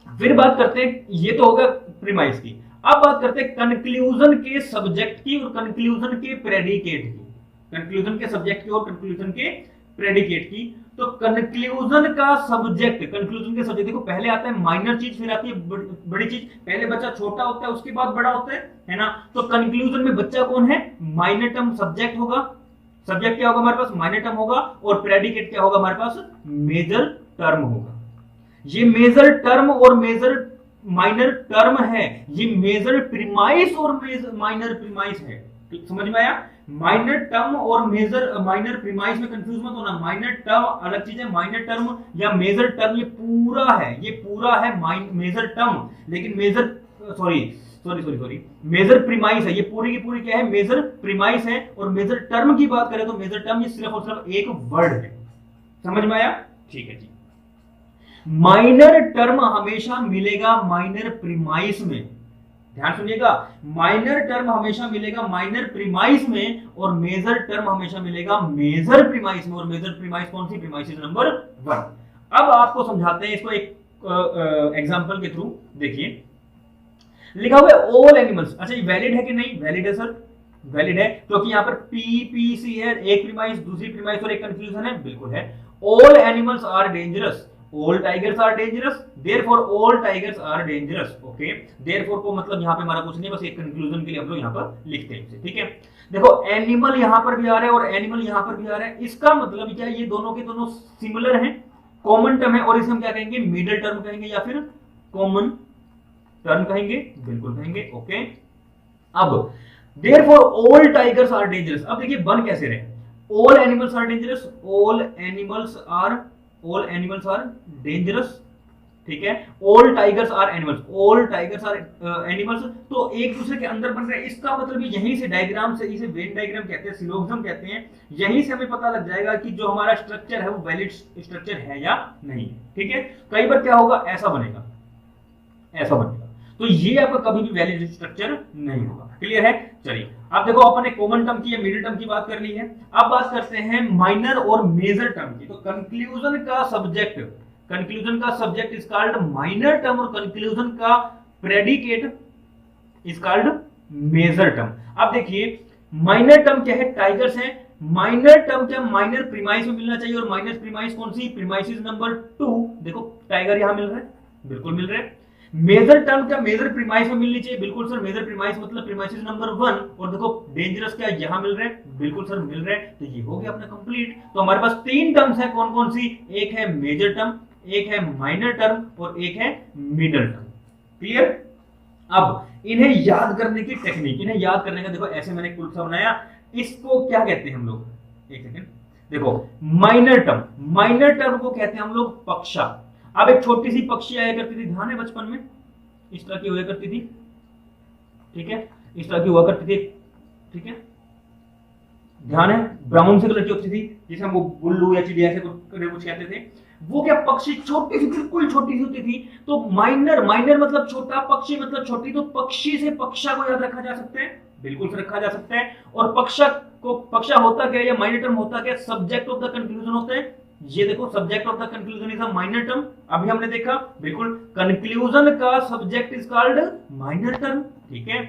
S1: फिर बात करते हैं, ये तो होगा प्रीमाइस की, अब बात करते हैं कंक्लूजन के सब्जेक्ट की और कंक्लूजन के प्रेडिकेट की, कंक्लूजन के सब्जेक्ट की और कंक्लूजन के प्रेडिकेट की। तो कंक्लूजन का सब्जेक्ट, कंक्लूजन के सब्जेक्ट देखो, पहले आता है माइनर चीज, फिर आती है बड़ी चीज, पहले बच्चा छोटा होता है उसके बाद बड़ा होता है ना। तो कंक्लूजन में बच्चा कौन है, माइनर टर्म सब्जेक्ट होगा, सब्जेक्ट क्या होगा हमारे पास, माइनर टर्म होगा, और प्रेडिकेट क्या होगा हमारे पास, मेजर टर्म होगा। ये मेजर टर्म और मेजर माइनर टर्म है, ये मेजर प्रीमाइस और माइनर प्रीमाइस है, समझ में आया। माइनर टर्म और मेजर माइनर प्रीमाइस में कंफ्यूज मत होना, माइनर टर्म अलग चीज है, माइनर टर्म या मेजर टर्म ये पूरा है, ये पूरा है मेजर टर्म, लेकिन मेजर सॉरी मेजर प्रीमाइस है, ये पूरी की पूरी क्या है, मेजर प्रीमाइस है। और मेजर टर्म की बात करें तो मेजर टर्म ये सिर्फ और सिर्फ एक वर्ड है, समझ में आया, ठीक है जी। माइनर टर्म हमेशा मिलेगा माइनर प्रीमाइस में, ध्यान सुनिएगा, माइनर टर्म हमेशा मिलेगा माइनर प्रीमाइस में, और मेजर टर्म हमेशा मिलेगा मेजर प्रीमाइस में। और मेजर प्रीमाइस कौन सी, प्रीमाइस नंबर 1। अब आपको समझाते हैं इसको एक एग्जांपल के थ्रू, देखिए लिखा हुआ है ऑल एनिमल्स, अच्छा ये वैलिड है कि नहीं, वैलिड है सर, वैलिड है, क्योंकि यहाँ पर पीपीसी है, एक प्रीमाइस, दूसरी प्रीमाइस और एक कंक्लूजन है, बिल्कुल है। All animals are dangerous, all tigers are dangerous, therefore all tigers are dangerous, okay। therefore को मतलब यहाँ पे हमारा कुछ नहीं, बस एक कंक्लूजन के लिए हम लोग यहाँ पर लिखते हैं, ठीक है। देखो एनिमल यहाँ पर भी आ रहा है और एनिमल यहाँ पर भी आ रहा है, इसका मतलब क्या है, ये दोनों के दोनों सिमिलर हैं, कॉमन टर्म है, और इसे हम क्या कहेंगे, मिडल टर्म कहेंगे या फिर कॉमन टर्म कहेंगे, बिल्कुल कहेंगे, ओके। अब therefore all tigers are dangerous, अब देखिए बन कैसे रहे, all animals are dangerous, all animals are dangerous, ठीक है। all tigers are animals, all tigers are animals, तो एक दूसरे के अंदर बन रहे हैं, इसका मतलब यहीं से डायग्राम से, इसे वेन डायग्राम कहते हैं, सिलोगिज्म कहते हैं, यहीं से हमें पता लग जाएगा कि जो हमारा स्ट्रक्चर है वो वैलिड स्ट्रक्चर है या नहीं, ठीक है। कई बार क्या होगा, ऐसा बनेगा, ऐसा बनेगा, तो ये आपका कभी भी वैलिड स्ट्रक्चर नहीं होगा, क्लियर है। चलिए अब देखो, अपन ने कॉमन टर्म की या मिडिल टर्म की बात कर ली है, अब बात करते हैं माइनर और मेजर टर्म की। तो कंक्लूजन का subject is called minor term और कंक्लूजन का predicate is called major term. अब देखिए माइनर टर्म क्या है, टाइगर्स है, माइनर टर्म क्या, माइनर प्रीमाइस में मिलना चाहिए, और माइनर प्रीमाइस कौन सी, प्रीमाइस नंबर 2, देखो टाइगर यहां मिल रहा है, बिल्कुल मिल रहा है। मेजर टर्म क्या मेजर प्रीमाइस में मिलनी चाहिए? बिल्कुल सर, मेजर प्रीमाइस मतलब प्रीमाइसिस नंबर 1। और देखो डेंजरस क्या यहां मिल रहे हैं? बिल्कुल सर मिल रहे हैं, तो ये हो गया अपना कंप्लीट। तो हमारे पास 3 टर्म्स है, कौन कौन सी? एक है मेजर टर्म, एक है माइनर टर्म और एक है मिडल टर्म। क्लियर? अब इन्हें याद करने की टेक्निक, इन्हें याद करने का देखो, ऐसे मैंने कुल सा बनाया, इसको क्या कहते हैं हम लोग? एक सेकेंड, देखो माइनर टर्म, माइनर टर्म को कहते हैं हम लोग पक्षा। अब एक छोटी सी पक्षी आया करती थी, ध्यान है बचपन में, इस तरह की हुआ करती थी, ठीक है, इस तरह की हुआ करती थी, ठीक है, ध्यान है, ब्राउन से कलर की होती थी, जिसे हम वो बुल्लू या चिड़िया से कुछ कहते थे। वो क्या पक्षी छोटी सी, बिल्कुल छोटी सी होती थी। तो माइनर, माइनर मतलब छोटा, पक्षी मतलब छोटी, तो पक्षी से पक्षा को याद रखा जा सकता है, बिल्कुल से रखा जा सकता है। और पक्षा को, पक्षा होता क्या है या माइनर टर्म होता क्या? सब्जेक्ट ऑफ द कंक्लूजन होता है। ये देखो, subject of the conclusion is a minor term. अभी हमने देखा, बिल्कुल, कंक्लूजन का subject is called minor term, ठीक है।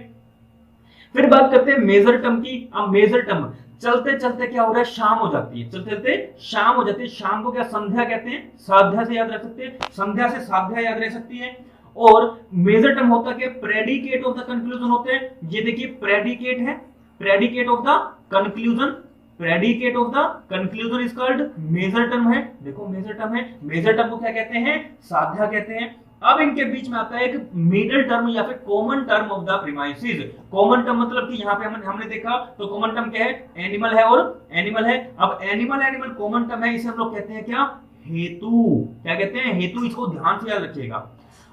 S1: फिर बात करते हैं मेजर टर्म की। अब मेजर टर्म, चलते चलते क्या हो रहा है? शाम हो जाती है, चलते चलते शाम हो जाती है। शाम को क्या संध्या कहते हैं? साध्या से याद रख सकते हैं, संध्या से साध्या याद रह सकती है। और मेजर टर्म होता क्या? प्रेडिकेट ऑफ द कंक्लूजन होते हैं। ये देखिए प्रेडिकेट है, predicate of the conclusion, predicate of the conclusion is called major term है। देखो मेजर टर्म है, मेजर टर्म को क्या कहते हैं? साध्या कहते हैं। अब इनके बीच में आता है एक मिडल टर्म या फिर common term of the premises. Common term मतलब कि यहाँ पे हमने देखा, तो कॉमन टर्म क्या है? एनिमल है और एनिमल है। अब एनिमल, एनिमल कॉमन टर्म है, इसे हम लोग कहते हैं क्या? हेतु। क्या कहते हैं? हेतु। इसको ध्यान से याद रखिएगा।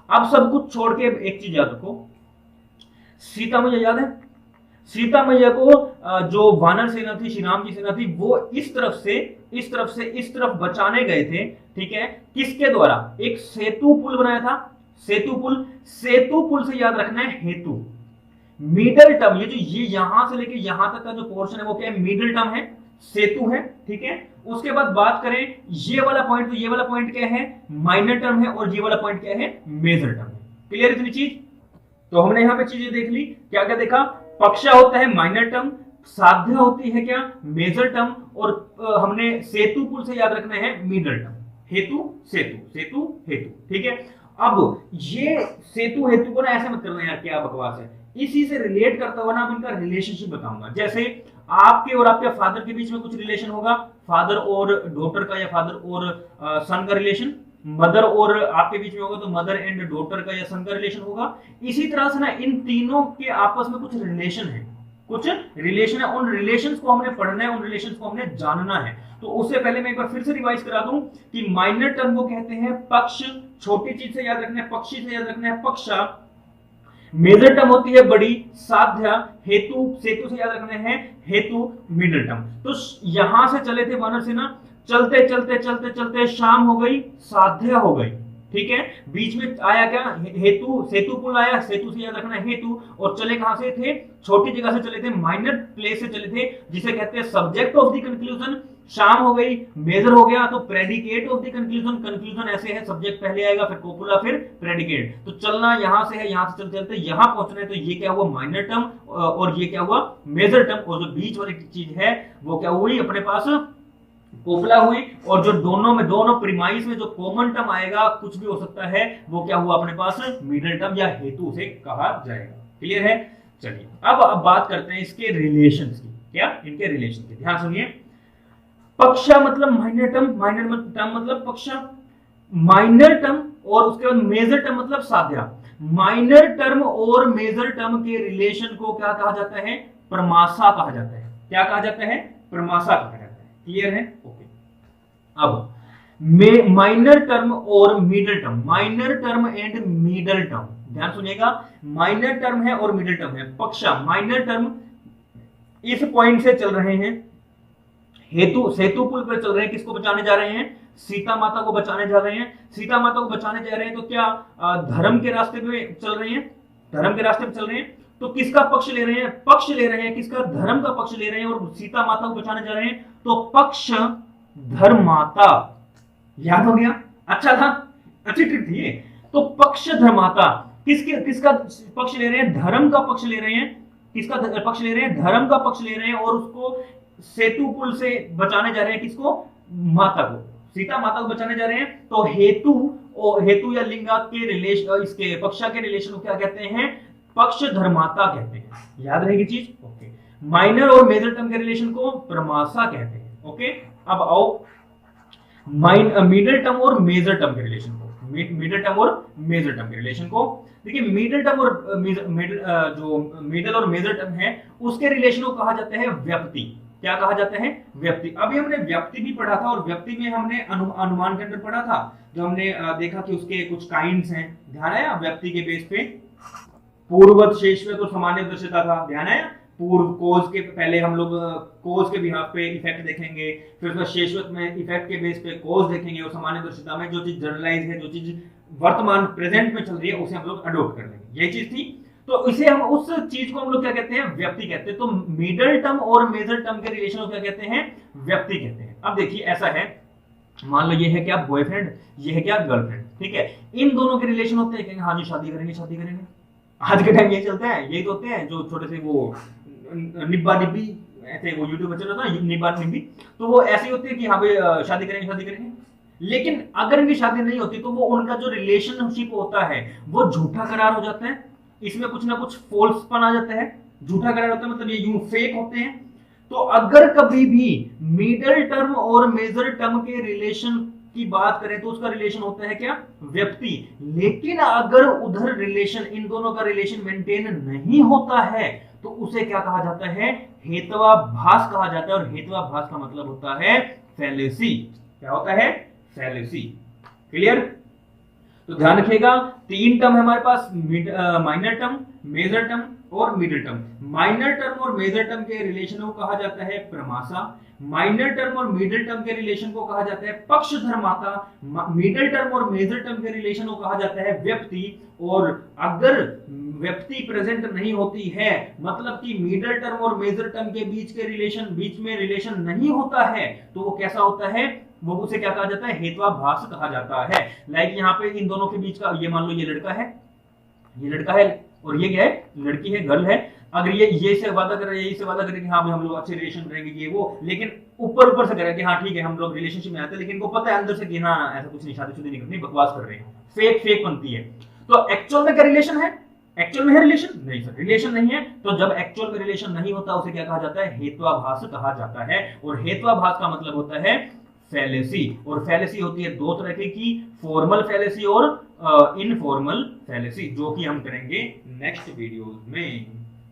S1: अब सब कुछ छोड़ के एक चीज याद रखो, सीता मैया याद है? सीता मैया को जो वानर सेना थी, श्री राम की सेना थी, वो इस तरफ से इस तरफ से इस तरफ बचाने गए थे, ठीक है। किसके द्वारा? एक सेतु पुल बनाया था, सेतु पुल। सेतु पुल से याद रखना है हेतु। मिडल टर्म, ये जो ये यहां से लेके यहां तक का जो पोर्शन है वो क्या है? मिडल टर्म है, सेतु है, ठीक है। उसके बाद बात करें ये वाला पॉइंट, तो ये वाला पॉइंट क्या है? माइनर टर्म है। और ये वाला पॉइंट क्या है? मेजर टर्म है। क्लियर इतनी चीज? तो हमने यहां पे चीजें देख ली, क्या क्या देखा? पक्षा होता है माइनर टर्म, साध्या होती है क्या? Major term. और हमने सेतु पुल से याद रखना है मिडल टर्म। हेतु सेतु, सेतु हेतु, ठीक है। अब ये सेतु हेतु को ना ऐसे मत करना यार, क्या बकवास है। इसी से रिलेट करता हुआ ना अब इनका रिलेशनशिप बताऊंगा। जैसे आपके और आपके फादर के बीच में कुछ रिलेशन होगा, फादर और डॉटर का, या फादर और सन का रिलेशन। मदर और आपके बीच में होगा तो मदर एंड डॉटर का या सन का रिलेशन होगा। इसी तरह से ना इन तीनों के आपस में कुछ रिलेशन है, कुछ रिलेशन है। उन रिलेशंस को हमने पढ़ना है, उन रिलेशंस को हमने जानना है। तो उससे पहले मैं एक बार फिर से रिवाइज करा दूं कि माइनर टर्म को कहते हैं पक्ष, छोटी चीज से याद रखना है, पक्षी से याद रखना है पक्षा। मेजर टर्म होती है बड़ी, साध्या। हेतु, सेतु से याद रखना है हेतु, मिडल टर्म। तो यहां से चले थे वानर सेना, चलते चलते चलते चलते शाम हो गई, साध्या हो गई, ठीक है। बीच में आया क्या? हेतु, सेतु पुल आया, सेतु से याद रखना है हेतु। और चले कहां से थे? छोटी जगह से चले थे, माइनर प्लेस से चले थे, जिसे कहते हैं सब्जेक्ट ऑफ द कंक्लूजन। शाम हो गई, मेजर हो गया, तो predicate of the conclusion. Conclusion ऐसे है, सब्जेक्ट पहले आएगा, फिर कोपुला, फिर प्रेडिकेट। तो चलना यहां से है, यहां से चलते चलते यहां पहुंचना है, तो ये क्या हुआ? Minor term. और ये क्या हुआ? Major term. और जो बीच वाली चीज है वो क्या हुई अपने पास? कोपला हुई। और जो दोनों में, दोनों प्रीमाइस में जो कॉमन टर्म आएगा, कुछ भी हो सकता है, वो क्या हुआ अपने पास? मिडल टर्म या हेतु से कहा जाएगा। क्लियर है? चलिए अब बात करते हैं इसके रिलेशंस की। क्या? इनके रिलेशन की। ध्यान सुनिए, पक्षा मतलब माइनर टर्म, माइनर टर्म मतलब पक्षा, माइनर टर्म। और उसके बाद मेजर टर्म मतलब साध्या। माइनर टर्म और मेजर टर्म के रिलेशन को क्या कहा जाता है? प्रमासा कहा जाता है। क्या कहा जाता है? प्रमासा कहा जाता है। क्लियर है? ओके। अब माइनर टर्म और middle term, minor term and middle term, ध्यान सुनिएगा। माइनर टर्म है और मिडल टर्म है। पक्षा, माइनर टर्म इस पॉइंट से चल रहे हैं, हेतु, सेतु पुल पर चल रहे हैं। किसको बचाने जा रहे हैं? सीता माता को बचाने जा रहे हैं। सीता माता को बचाने जा रहे हैं, तो क्या धर्म के रास्ते पे चल रहे हैं? धर्म के रास्ते पे चल रहे हैं। तो किसका पक्ष ले रहे हैं? पक्ष ले रहे हैं, किसका? धर्म का पक्ष ले रहे हैं। और सीता माता को बचाने जा रहे हैं, तो पक्ष धर्माता। याद हो गया? अच्छा था, अच्छी ट्रिक थी ये। तो पक्ष धर्माता, किसका पक्ष ले रहे हैं? धर्म का पक्ष ले रहे हैं। किसका पक्ष ले रहे हैं? धर्म का पक्ष ले रहे हैं। और उसको सेतु पुल से बचाने जा रहे हैं। किसको? माता को, सीता माता को बचाने जा रहे हैं। तो हेतु और हेतु या लिंगा के रिलेशन, इसके पक्षा के रिलेशन को क्या कहते हैं, पक्ष धर्माता कहते हैं। याद रहेगी चीज, ओके। माइनर और मेजर टर्म के रिलेशन को प्रमासा कहते हैं, ओके। अब आओ मिडिल टर्म और मेजर टर्म के रिलेशन को, मिडिल टर्म और मेजर टर्म के रिलेशन को देखिए। मिडिल टर्म और जो मिडिल और मेजर टर्म है उसके रिलेशन को कहा जाता है व्यक्ति। क्या कहा जाता है, व्यक्ति। अभी हमने व्यक्ति भी पढ़ा था और व्यक्ति में हमने अनुमान के अंदर पढ़ा था, जो हमने देखा कि उसके कुछ काइंड्स हैं, ध्यान आया। व्यक्ति के बेस पे पूर्ववत, शेषवत और सामान्य दृश्यता था, ध्यान आया। पूर्व कोज के पहले हम लोग कोज के बिहाफ पे इफेक्ट देखेंगे, फिर उसका शेषवत में इफेक्ट के बेस पे कोज देखेंगे, और सामान्य दृश्यता में जो चीज जनरलाइज है, जो चीज वर्तमान प्रेजेंट में चल रही है, उसे हम लोग अडॉप्ट कर लेंगे। ये चीज थी। तो इसे हम, उस चीज को हम लोग क्या कहते हैं, व्यक्ति कहते हैं। तो मिडिल टर्म और मेजर टर्म के रिलेशन को क्या कहते हैं, व्यक्ति कहते हैं। अब देखिए ऐसा है, मान लो ये है क्या बॉयफ्रेंड, ये है क्या गर्लफ्रेंड, ठीक है। इन दोनों के रिलेशन होते हैं, कहेंगे हाँ जी शादी करेंगे, शादी करेंगे। आज के टाइम ये चलता है, यही तो होते हैं जो छोटे से वो निब्बा निब्बी, ऐसे वो यूट्यूब पर चल रहा था निब्बा निब्बी, तो वो ऐसे होते हैं कि हाँ भाई शादी करेंगे, शादी करेंगे। लेकिन अगर इनकी शादी नहीं होती तो वो उनका जो रिलेशनशिप होता है वो झूठा करार हो जाता है, इसमें कुछ ना कुछ फॉल्सपन आ जाता है। झूठा करार होता है मतलब ये यूं फेक होते हैं। तो अगर कभी भी मिडिल टर्म और मेजर टर्म के रिलेशन की बात करें तो उसका रिलेशन होता है क्या, व्यक्ति। लेकिन अगर उधर रिलेशन, इन दोनों का रिलेशन मेंटेन नहीं होता है तो उसे क्या कहा जाता है, हेत्वाभास कहा जाता है। और हेत्वाभास का मतलब होता है फैलेसी। क्या होता है, फैलेसी। क्लियर। तो ध्यान रखिएगा, तीन टर्म है हमारे पास, माइनर टर्म, मेजर टर्म और मिडिल टर्म। माइनर टर्म और मेजर टर्म के रिलेशन को कहा जाता है प्रमासा। माइनर टर्म और मिडिल टर्म के रिलेशन को कहा जाता है पक्षधर्माता। मिडिल टर्म और मेजर टर्म के रिलेशन को कहा जाता है व्यक्ति। और अगर व्यक्ति प्रेजेंट नहीं होती है, मतलब कि मिडिल टर्म और मेजर टर्म के बीच में रिलेशन नहीं होता है, तो वो कैसा होता है, वो उसे क्या कहा जाता है, हेत्वाभास कहा जाता है। लाइक यहाँ पे इन दोनों के बीच का, ये मान लो ये लड़का है, ये लड़का है, और ये क्या है, लड़की है, गर्ल है। अगर ये से वादा कर रहे हैं, ये से वादा करें कि हाँ भाई हम लोग अच्छे रिलेशन रहेंगे, ये वो, लेकिन ऊपर से करें कि हाँ ठीक है हम लोग रिलेशनशिप में आते हैं, लेकिन इनको पता है अंदर से कि ना ऐसा कुछ नहीं, शादी नहीं करनी, बकवास कर रहे हैं, फेक बनती है। तो एक्चुअल में क्या रिलेशन है, एक्चुअल में है रिलेशन नहीं सर, रिलेशन नहीं है। तो जब एक्चुअल में रिलेशन नहीं होता उसे क्या कहा जाता है, हेत्वाभास कहा जाता है। और हेत्वाभास का मतलब होता है फैलेसी। और फैलेसी होती है दो तरह की, फॉर्मल फैलेसी और इनफॉर्मल फैलेसी, जो कि हम करेंगे नेक्स्ट वीडियो में।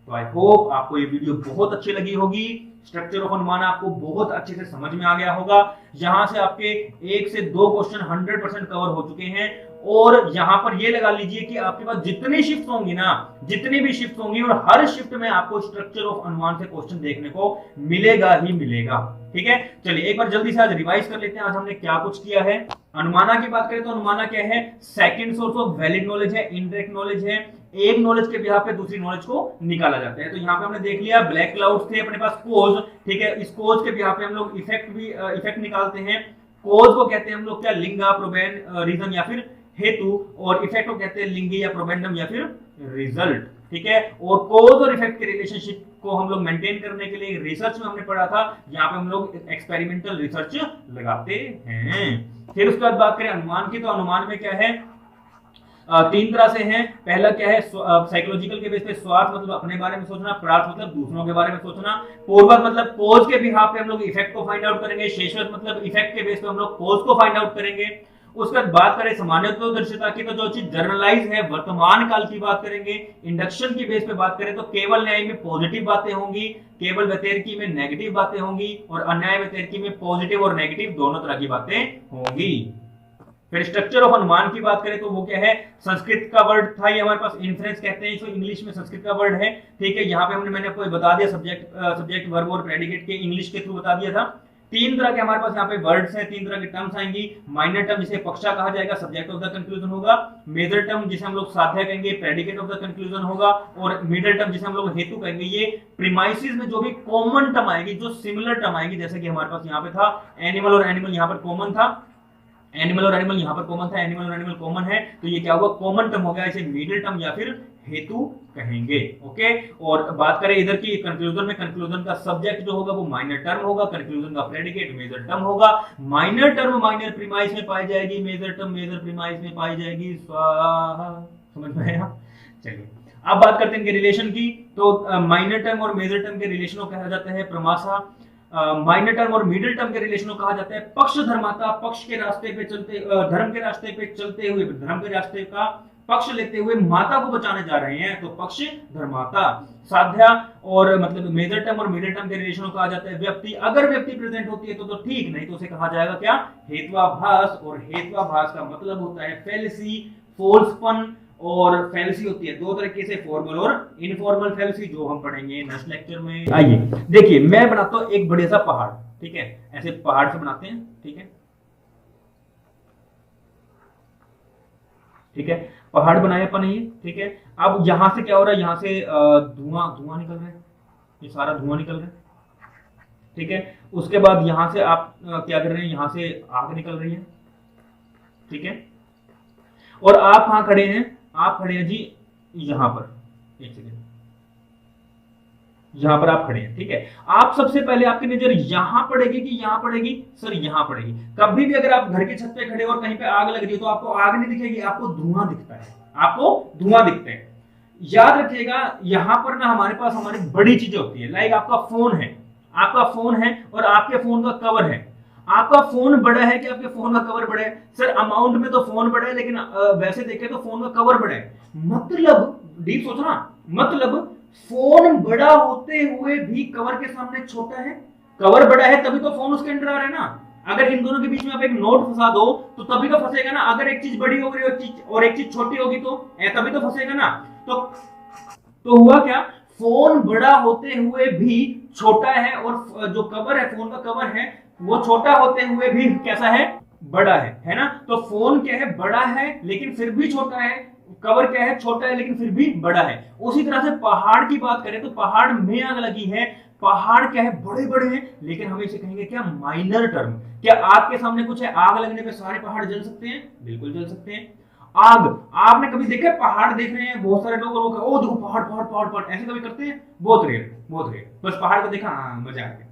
S1: तो आई होप आपको ये वीडियो बहुत अच्छी लगी होगी। स्ट्रक्चर ऑफ अनुमान आपको बहुत अच्छे से समझ में आ गया होगा। यहां से आपके 1 से 2 क्वेश्चन 100% कवर हो चुके हैं। और यहां पर ये लगा लीजिए कि आपके पास जितनी शिफ्ट होंगी ना, जितनी भी शिफ्ट होंगी, और हर शिफ्ट में आपको स्ट्रक्चर ऑफ अनुमान से क्वेश्चन देखने को मिलेगा ही मिलेगा। ठीक है, चलिए एक बार जल्दी से आज रिवाइज कर लेते हैं, आज हमने क्या कुछ किया है। अनुमाना की बात करें तो अनुमाना क्या है, second source of valid knowledge है, इनडायरेक्ट नॉलेज है। एक नॉलेज के बिहाफ पे दूसरी नॉलेज को निकाला जाता है। तो यहाँ पे हमने देख लिया ब्लैक क्लाउड्स थे अपने पास, कोज, ठीक है। इस कोज के बिहाफ पे हम लोग इफेक्ट निकालते हैं। कोज को कहते हैं हम लोग क्या, लिंगा, प्रोबेंड, रीजन या फिर हेतु, और इफेक्ट को कहते हैं लिंगी या प्रोबेंडम या फिर रिजल्ट। ठीक है, और कोज और इफेक्ट के रिलेशनशिप को हम लोग मेंटेन करने के लिए रिसर्च में हमने पढ़ा था, यहाँ पे हम लोग एक्सपेरिमेंटल रिसर्च लगाते हैं। फिर उसके बाद बात करें अनुमान की, तो अनुमान में क्या है, 3 तरह से हैं। पहला क्या है, साइकोलॉजिकल के बेस पे, स्वार्थ मतलब अपने बारे में सोचना, प्रार्थ मतलब दूसरों के बारे में सोचना, पूर्वत मतलब कोज के बिहाफ पे हम लोग इफेक्ट को फाइंड आउट करेंगे, शेषवत मतलब इफेक्ट के बेस पे हम लोग कोज को फाइंड आउट करेंगे। उसके बाद बात करें सामान्यतोदर्शिता की, तो जो चीज जर्नलाइज है, वर्तमान काल की बात करेंगे। इंडक्शन की बेस पे बात करें तो केवल न्याय में पॉजिटिव बातें होंगी, केवल व्यतिरेकी में नेगेटिव बातें होंगी, और अन्याय व्यतिरेकी में पॉजिटिव और नेगेटिव दोनों तरह की बातें होंगी। फिर स्ट्रक्चर ऑफ अनुमान की बात करें तो वो क्या है, संस्कृत का वर्ड था ये हमारे पास, इन्फ्रेंस कहते हैं इसको, इंग्लिश में संस्कृत का वर्ड है। ठीक है, यहाँ पे मैंने आपको बता दिया, सब्जेक्ट वर्ब और प्रेडिकेट के इंग्लिश के थ्रू बता दिया था। 3 तरह के हमारे पास यहाँ पे वर्ड्स हैं, 3 तरह के टर्म्स आएंगी। माइनर टर्म जिसे पक्षा कहा जाएगा, सब्जेक्ट ऑफ द कंक्लूजन होगा। मेजर टर्म जिसे हम लोग साध्य कहेंगे, प्रेडिकेट ऑफ द कंक्लूजन होगा। और मिडिल टर्म जिसे हम लोग हेतु कहेंगे। ये प्रीमाइसिस में जो भी कॉमन टर्म आएगी, जो सिमिलर टर्म आएगी, जैसे कि हमारे पास यहाँ पे था एनिमल, और एनिमल यहाँ पर कॉमन था। एनिमल और एनिमल यहाँ पर कॉमन था, एनिमल और एनिमल कॉमन है, तो ये क्या हुआ, कॉमन टर्म हो गया, इसे मिडिल टर्म या फिर हेतु कहेंगे। ओके, और बात करें इधर की कंक्लूजन में, कंक्लूजन का सब्जेक्ट जो होगा वो माइनर टर्म होगा, कंक्लूजन का प्रेडिकेट मेजर टर्म होगा। माइनर टर्म माइनर प्रीमाइस में पाई जाएगी, मेजर टर्म मेजर प्रीमाइस में पाई जाएगी। स्वाहा, समझ में आया? चलिए अब बात करते हैं इनके रिलेशन की। तो माइनर टर्म और मेजर टर्म के रिलेशन को कहा जाता है प्रमासा। माइनर टर्म और मिडिल टर्म के रिलेशन को कहा जाता है पक्ष धर्माता। पक्ष के रास्ते पे चलते, धर्म के रास्ते पे चलते हुए, धर्म के रास्ते का पक्ष लेते हुए माता को बचाने जा रहे हैं, तो पक्ष धर्माता। साध्या और मतलब मेजर टर्म और मिडिल टर्म के रिलेशन को कहा जाता है व्यक्ति। अगर व्यक्ति प्रेजेंट होती है तो ठीक, नहीं तो उसे कहा जाएगा क्या, हेत्वाभास। और हेत्वाभास का मतलब होता है फैलेसी, फोल्सपन। और फैलेसी होती है दो तरीके से, फॉर्मल और इनफॉर्मल फैलेसी, जो हम पढ़ेंगे नेक्स्ट लेक्चर में। आइए देखिए, मैं बनाता हूं एक बढ़िया सा पहाड़, ठीक है, ऐसे पहाड़ से बनाते हैं, ठीक है, ठीक है, पहाड़ बनाया अपन ये, ठीक है। अब यहां से क्या हो रहा है, यहां से धुआं धुआं निकल रहा है, ये सारा धुआं निकल रहा है, ठीक है। उसके बाद यहां से आप क्या कर रहे हैं, यहां से आग निकल रही है, ठीक है। और आप कहां खड़े हैं, आप खड़े हैं जी यहां पर, एक सेकेंड, यहां पर आप खड़े हैं, ठीक है। आप सबसे पहले आपकी नजर यहां पड़ेगी कि यहां पड़ेगी, सर यहां पड़ेगी। कभी भी अगर आप घर की छत पे खड़े और कहीं पे आग लग रही है तो आपको आग नहीं दिखेगी, आपको धुआं दिखता है, आपको धुआं दिखता है। याद रखिएगा, यहां पर ना हमारे पास हमारी बड़ी चीजें होती है, लाइक आपका फोन है, आपका फोन है और आपके फोन का कवर है। आपका फोन बड़ा है कि आपके फोन का कवर बड़ा है, सर अमाउंट में तो फोन बड़ा है, लेकिन वैसे देखें तो फोन का कवर बड़ा है। मतलब डीप सोचना, मतलब फोन बड़ा होते हुए भी कवर के सामने छोटा है। कवर बड़ा है तभी तो फोन उसके अंदर आ रहा है ना। अगर इन दोनों के बीच में आप एक नोट फंसा दो तो तभी तो फंसेगा ना। अगर एक चीज बड़ी होगी और एक चीज छोटी होगी तो तभी तो फंसेगा ना। तो हुआ क्या, फोन बड़ा होते हुए भी छोटा है और जो कवर है, फोन का कवर है, वो छोटा होते हुए भी कैसा है, बड़ा है ना। तो फोन क्या है, बड़ा है लेकिन फिर भी छोटा है, कवर क्या है, छोटा है लेकिन फिर भी बड़ा है। उसी तरह से पहाड़ की बात करें तो पहाड़ में आग लगी है, पहाड़ क्या है, बड़े बड़े हैं, लेकिन हम इसे कहेंगे क्या, माइनर टर्म। क्या आग के सामने कुछ है, आग लगने पे सारे पहाड़ जल सकते हैं, बिल्कुल जल सकते हैं। आग, आपने कभी देखा पहाड़ देख रहे हैं बहुत सारे लोग, ओ देखो पहाड़ पहाड़ पहाड़ पहाड़, ऐसे कभी करते हैं, बहुत रेयर, बहुत रेयर। बस पहाड़ को देखा, हाँ मजा आ गया।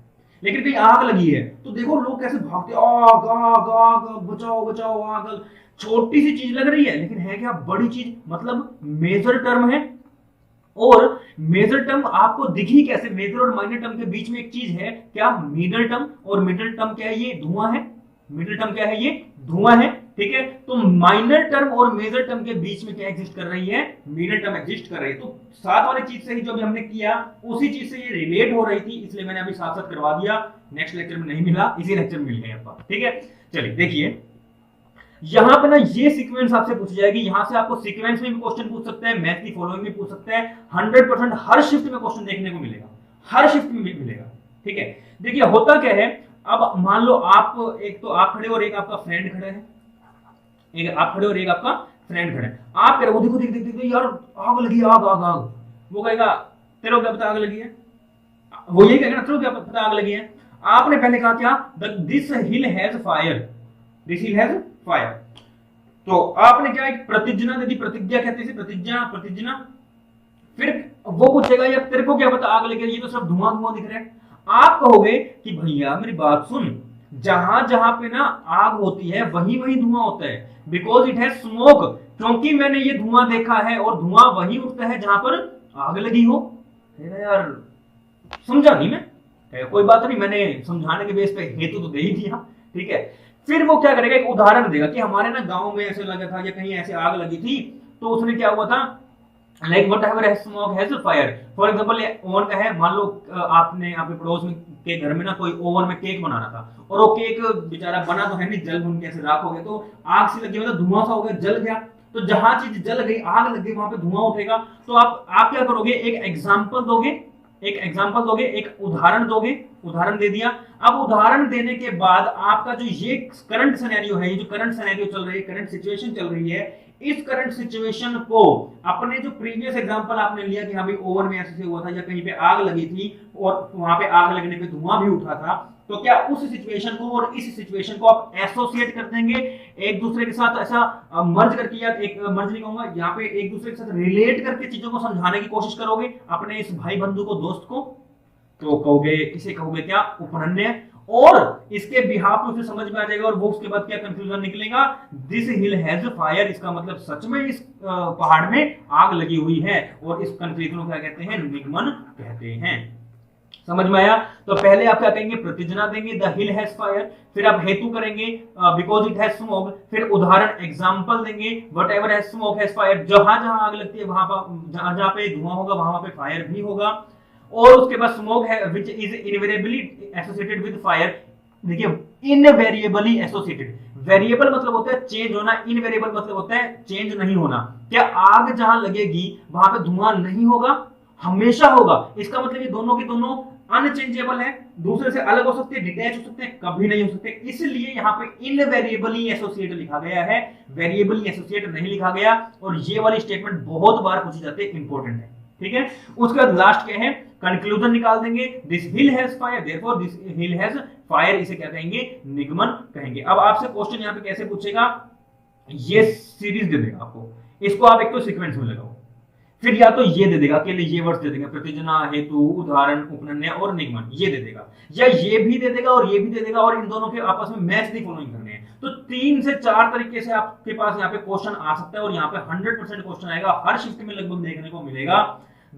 S1: लेकिन कहीं आग लगी है तो देखो लोग कैसे भागते, आग आग आग, बचाओ बचाओ आग। छोटी सी चीज लग रही है लेकिन है क्या, बड़ी चीज, मतलब मेजर टर्म है। और मेजर टर्म आपको दिखी कैसे, मेजर और माइनर टर्म के बीच में एक चीज है क्या, मिडल टर्म। और मिडल टर्म क्या है, ये धुआं है। मिडल टर्म क्या है, ये धुआं है, ठीक है। तो माइनर टर्म और मेजर टर्म के बीच में क्या एग्जिस्ट कर रही है, मिडल टर्म एग्जिस्ट कर रही है। तो साथ वाली चीज से ही जो भी हमने किया उसी चीज से ये रिलेट हो रही थी, इसलिए मैंने अभी साथ साथ करवा दिया। नेक्स्ट लेक्चर में नहीं मिला, इसी लेक्चर में मिल गया, ठीक है। चलिए देखिए, यहां पे ना ये सीक्वेंस आपसे पूछी जाएगी। यहां से आपको सीक्वेंस में भी क्वेश्चन पूछ सकते हैं, मैथ की फॉलोइंग में पूछ सकते हैं। 100% हर शिफ्ट में क्वेश्चन देखने को मिलेगा, हर शिफ्ट में मिलेगा, ठीक है। देखिए होता क्या है, अब मान लो आप, एक तो आप खड़े और एक आपका फ्रेंड खड़ा है, एक आप खड़े और एक आपका फ्रेंड खड़ा है। आप कह रहे हो देखो देख देख देख यार आग लगी, आग आग आग। वो कहेगा तेरे को क्या पता आग लगी है, वो यही कहेगा ना, तेरे को क्या पता आग लगी है। आपने पहले कहा क्या, this hill has fire, this hill has fire. तो आपने क्या एक प्रतिज्ञा दे दी, प्रतिज्ञा कहते हैं, प्रतिज्ञा प्रतिज्ञा। फिर वो पूछेगा यार तेरे को क्या पता आग लगी, ये तो सब धुआं धुआं दिख रहा है। आप कहोगे कि भैया मेरी बात सुन, जहां जहां पे ना आग होती है वहीं वहीं धुआं होता है, बिकॉज इट हैज स्मोक, क्योंकि मैंने ये धुआं देखा है और धुआं वहीं उठता है जहां पर आग लगी हो। यार समझा नहीं मैं, कोई बात नहीं, मैंने समझाने के बेस पे हेतु तो दे ही दिया, ठीक है। फिर वो क्या करेगा, एक उदाहरण देगा कि हमारे ना गांव में ऐसे लगा था या कहीं ऐसे आग लगी थी, तो उसने क्या हुआ था, like whatever has smoke has fire. For example oven का है, मान लो आपने आपके पड़ोस में के घर में ना कोई ओवन में केक बनाना था और वो केक बेचारा बना तो है नहीं, जल भुन के ऐसे राख हो गया, तो आग से लगी मतलब धुआं सा हो गया, जल गया। तो जहां चीज जल गई, आग लग गई, वहां पे धुआं उठेगा। तो आप क्या करोगे, एक एग्जांपल दोगे, एक एग्जांपल दोगे, एक उदाहरण दोगे, उदाहरण दे दिया। अब उदाहरण देने के बाद आपका जो ये करंट सिनेरियो है, ये जो करंट सिनेरियो चल रही है, करंट सिचुएशन चल रही है, इस करंट सिचुएशन को अपने जो प्रीवियस एग्जांपल आपने लिया कि हाँ भाई ओवन में ऐसे हुआ था या कहीं पे आग लगी थी और वहां पे आग लगने पे धुआं भी उठा था, तो क्या उस सिचुएशन को और इस सिचुएशन को आप एसोसिएट कर देंगे एक दूसरे के साथ, ऐसा मर्ज करके, या एक मर्ज नहीं कहूंगा, यहाँ पे एक दूसरे के साथ रिलेट करके चीजों को समझाने की कोशिश करोगे अपने इस भाई बंधु को, दोस्त को, तो कहोगे, इसे कहोगे क्या, उपनन्य। और इसके बिहाफ उसे समझ में आ जाएगा और वो उसके बाद क्या कंक्लूजन निकलेगा, दिस हिल हैज फायर, इसका मतलब सच में इस पहाड़ में आग लगी हुई है, और इस कंक्लूजन को क्या कहते हैं, निगमन कहते हैं। समझ में आया? तो पहले आप क्या कहेंगे, प्रतिजना देंगे, द हिल हैज फायर, फिर आप हेतु करेंगे बिकॉज इट हैज स्मोक, फिर उदाहरण एग्जांपल देंगे, whatever has smoke has fire, जहां जहां आग लगती है वहां पर, जहां जहां पे धुआं होगा वहां पे फायर भी होगा। और उसके बाद स्मोक है which is invariably associated with fire. देखिए, इनवेरिएबली एसोसिएटेड, वेरिएबल मतलब होता है चेंज होना, इनवेरिएबल मतलब होता है चेंज नहीं होना। क्या आग जहां लगेगी वहां पे धुआं नहीं होगा, हमेशा होगा। इसका मतलब ये दोनों के दोनों अनचेंजेबल है, दूसरे से अलग हो सकते हैं, डिटैच हो सकते हैं, कभी नहीं हो सकते। इसलिए यहाँ पे इनवेरिएबली एसोसिएट लिखा गया है, वेरिएबली एसोसिएट नहीं लिखा गया। और ये वाली स्टेटमेंट बहुत बार पूछी जाती है, इंपॉर्टेंट है, ठीक है। उसके बाद लास्ट क्या है, कंक्लूजन निकाल देंगे, this hill has fire, therefore this hill has fire, इसे क्या कहेंगे, निगमन कहेंगे। अब आपसे क्वेश्चन यहाँ पे कैसे पूछेगा, ये सीरीज दे देगा आपको, इसको आप एक तो सीक्वेंस में लगाओ, फिर या तो ये दे देगा, अकेले ये वर्ड्स दे देगा, प्रतिजना, हेतु, उदाहरण, उपनन्य और निगमन, ये दे देगा, या ये भी दे देगा और ये भी दे देगा, और इन दोनों के आपस में मैच दी फॉलोइंग करने हैं। तो 3 से 4 तरीके से आपके पास यहाँ पे क्वेश्चन आ सकता है, और यहाँ पे 100% क्वेश्चन आएगा, हर शिफ्ट में लगभग देखने को मिलेगा।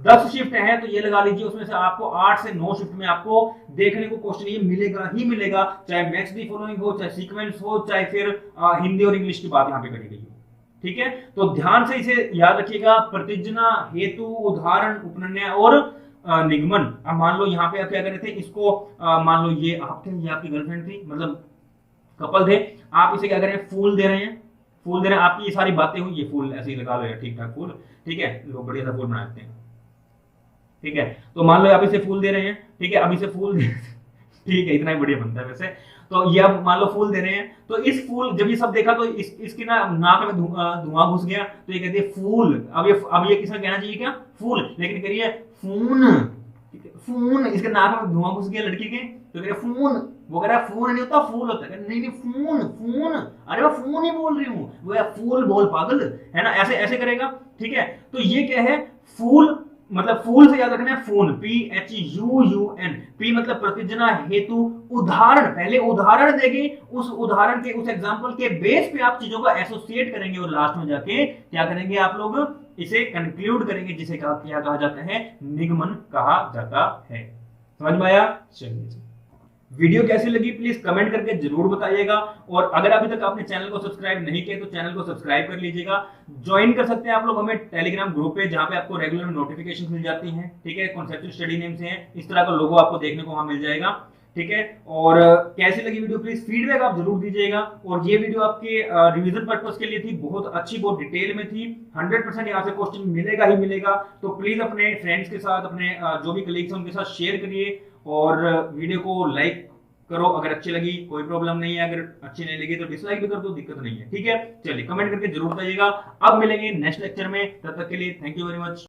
S1: 10 शिफ्ट है तो ये लगा लीजिए, उसमें से आपको 8 से 9 शिफ्ट में आपको देखने को क्वेश्चन ये मिलेगा ही मिलेगा, चाहे मैच दी फॉलोइंग हो, चाहे सीक्वेंस हो, चाहे फिर हिंदी और इंग्लिश की बात यहाँ पे करी गई हो, ठीक है। तो ध्यान से इसे याद रखिएगा, प्रतिजना, हेतु, उदाहरण, उपनन्य और निगमन। अब मान लो यहाँ पे आप क्या कर रहे थे, इसको मान लो ये आप थे, ये आपकी गर्लफ्रेंड थी, मतलब कपल थे, आप इसे क्या कर रहे हैं, फूल दे रहे हैं, फूल दे रहे हैं, आपकी ये सारी बातें हुई, ये फूल ऐसे ही लगा लो, ठीक ठाक फूल, ठीक है, लोग बढ़िया सा फूल बनाते हैं, ठीक है। तो मान लो आप इसे फूल दे रहे हैं, ठीक है, अब इसे फूल ठीक है, इतना ही बढ़िया बनता है वैसे। तो ये अब मान लो फूल दे रहे हैं, तो इस फूल, जब ये सब देखा तो इसकी ना नाक में धुआं घुस गया, तो ये कहती है फूल। अब ये किसका कहना चाहिए, क्या, फूल, लेकिन कह रही है फून, फून, इसके नाक में धुआं घुस गया लड़की के, तो कह रहा फून, वो कह रहा है फून नहीं होता, फूल होता है, नहीं नहीं फून, फून, अरे मैं फून ही बोल रही हूँ, वो फूल बोल पागल, है ना, ऐसे ऐसे करेगा, ठीक है। तो ये क्या है, फूल, मतलब फूल से याद रखना है फून, PHUUN, पी मतलब प्रतिजना, हेतु, उदाहरण, पहले उदाहरण देंगे, उस उदाहरण के, उस एग्जांपल के बेस पे आप चीजों को एसोसिएट करेंगे, और लास्ट में जाके क्या करेंगे, आप लोग इसे कंक्लूड करेंगे, जिसे क्या कहा जाता है, निगमन कहा जाता है। समझ में आया? चलिए, वीडियो कैसी लगी प्लीज कमेंट करके जरूर बताइएगा, और अगर अभी तक आपने चैनल को सब्सक्राइब नहीं किया तो चैनल को सब्सक्राइब कर लीजिएगा। ज्वाइन कर सकते हैं आप लोग हमें टेलीग्राम ग्रुप पे, जहां पे आपको रेगुलर नोटिफिकेशन मिल जाती हैं, ठीक है, कॉन्सेप्चुअल स्टडी नेम से हैं, इस तरह का लोगो आपको देखने को वहां मिल जाएगा, ठीक है। और कैसी लगी वीडियो प्लीज फीडबैक आप जरूर दीजिएगा। और ये वीडियो आपके रिवीजन पर्पस के लिए थी, बहुत अच्छी, बहुत डिटेल में थी, 100% यहाँ से क्वेश्चन मिलेगा ही मिलेगा। तो प्लीज अपने फ्रेंड्स के साथ, अपने जो भी कलीग्स हैं उनके साथ शेयर करिए, और वीडियो को लाइक करो अगर अच्छी लगी, कोई प्रॉब्लम नहीं है, अगर अच्छी नहीं लगी तो डिसलाइक भी कर दो, दिक्कत नहीं है, ठीक है। चलिए, कमेंट करके जरूर बताइएगा। अब मिलेंगे नेक्स्ट लेक्चर में, तब तक के लिए थैंक यू वेरी मच।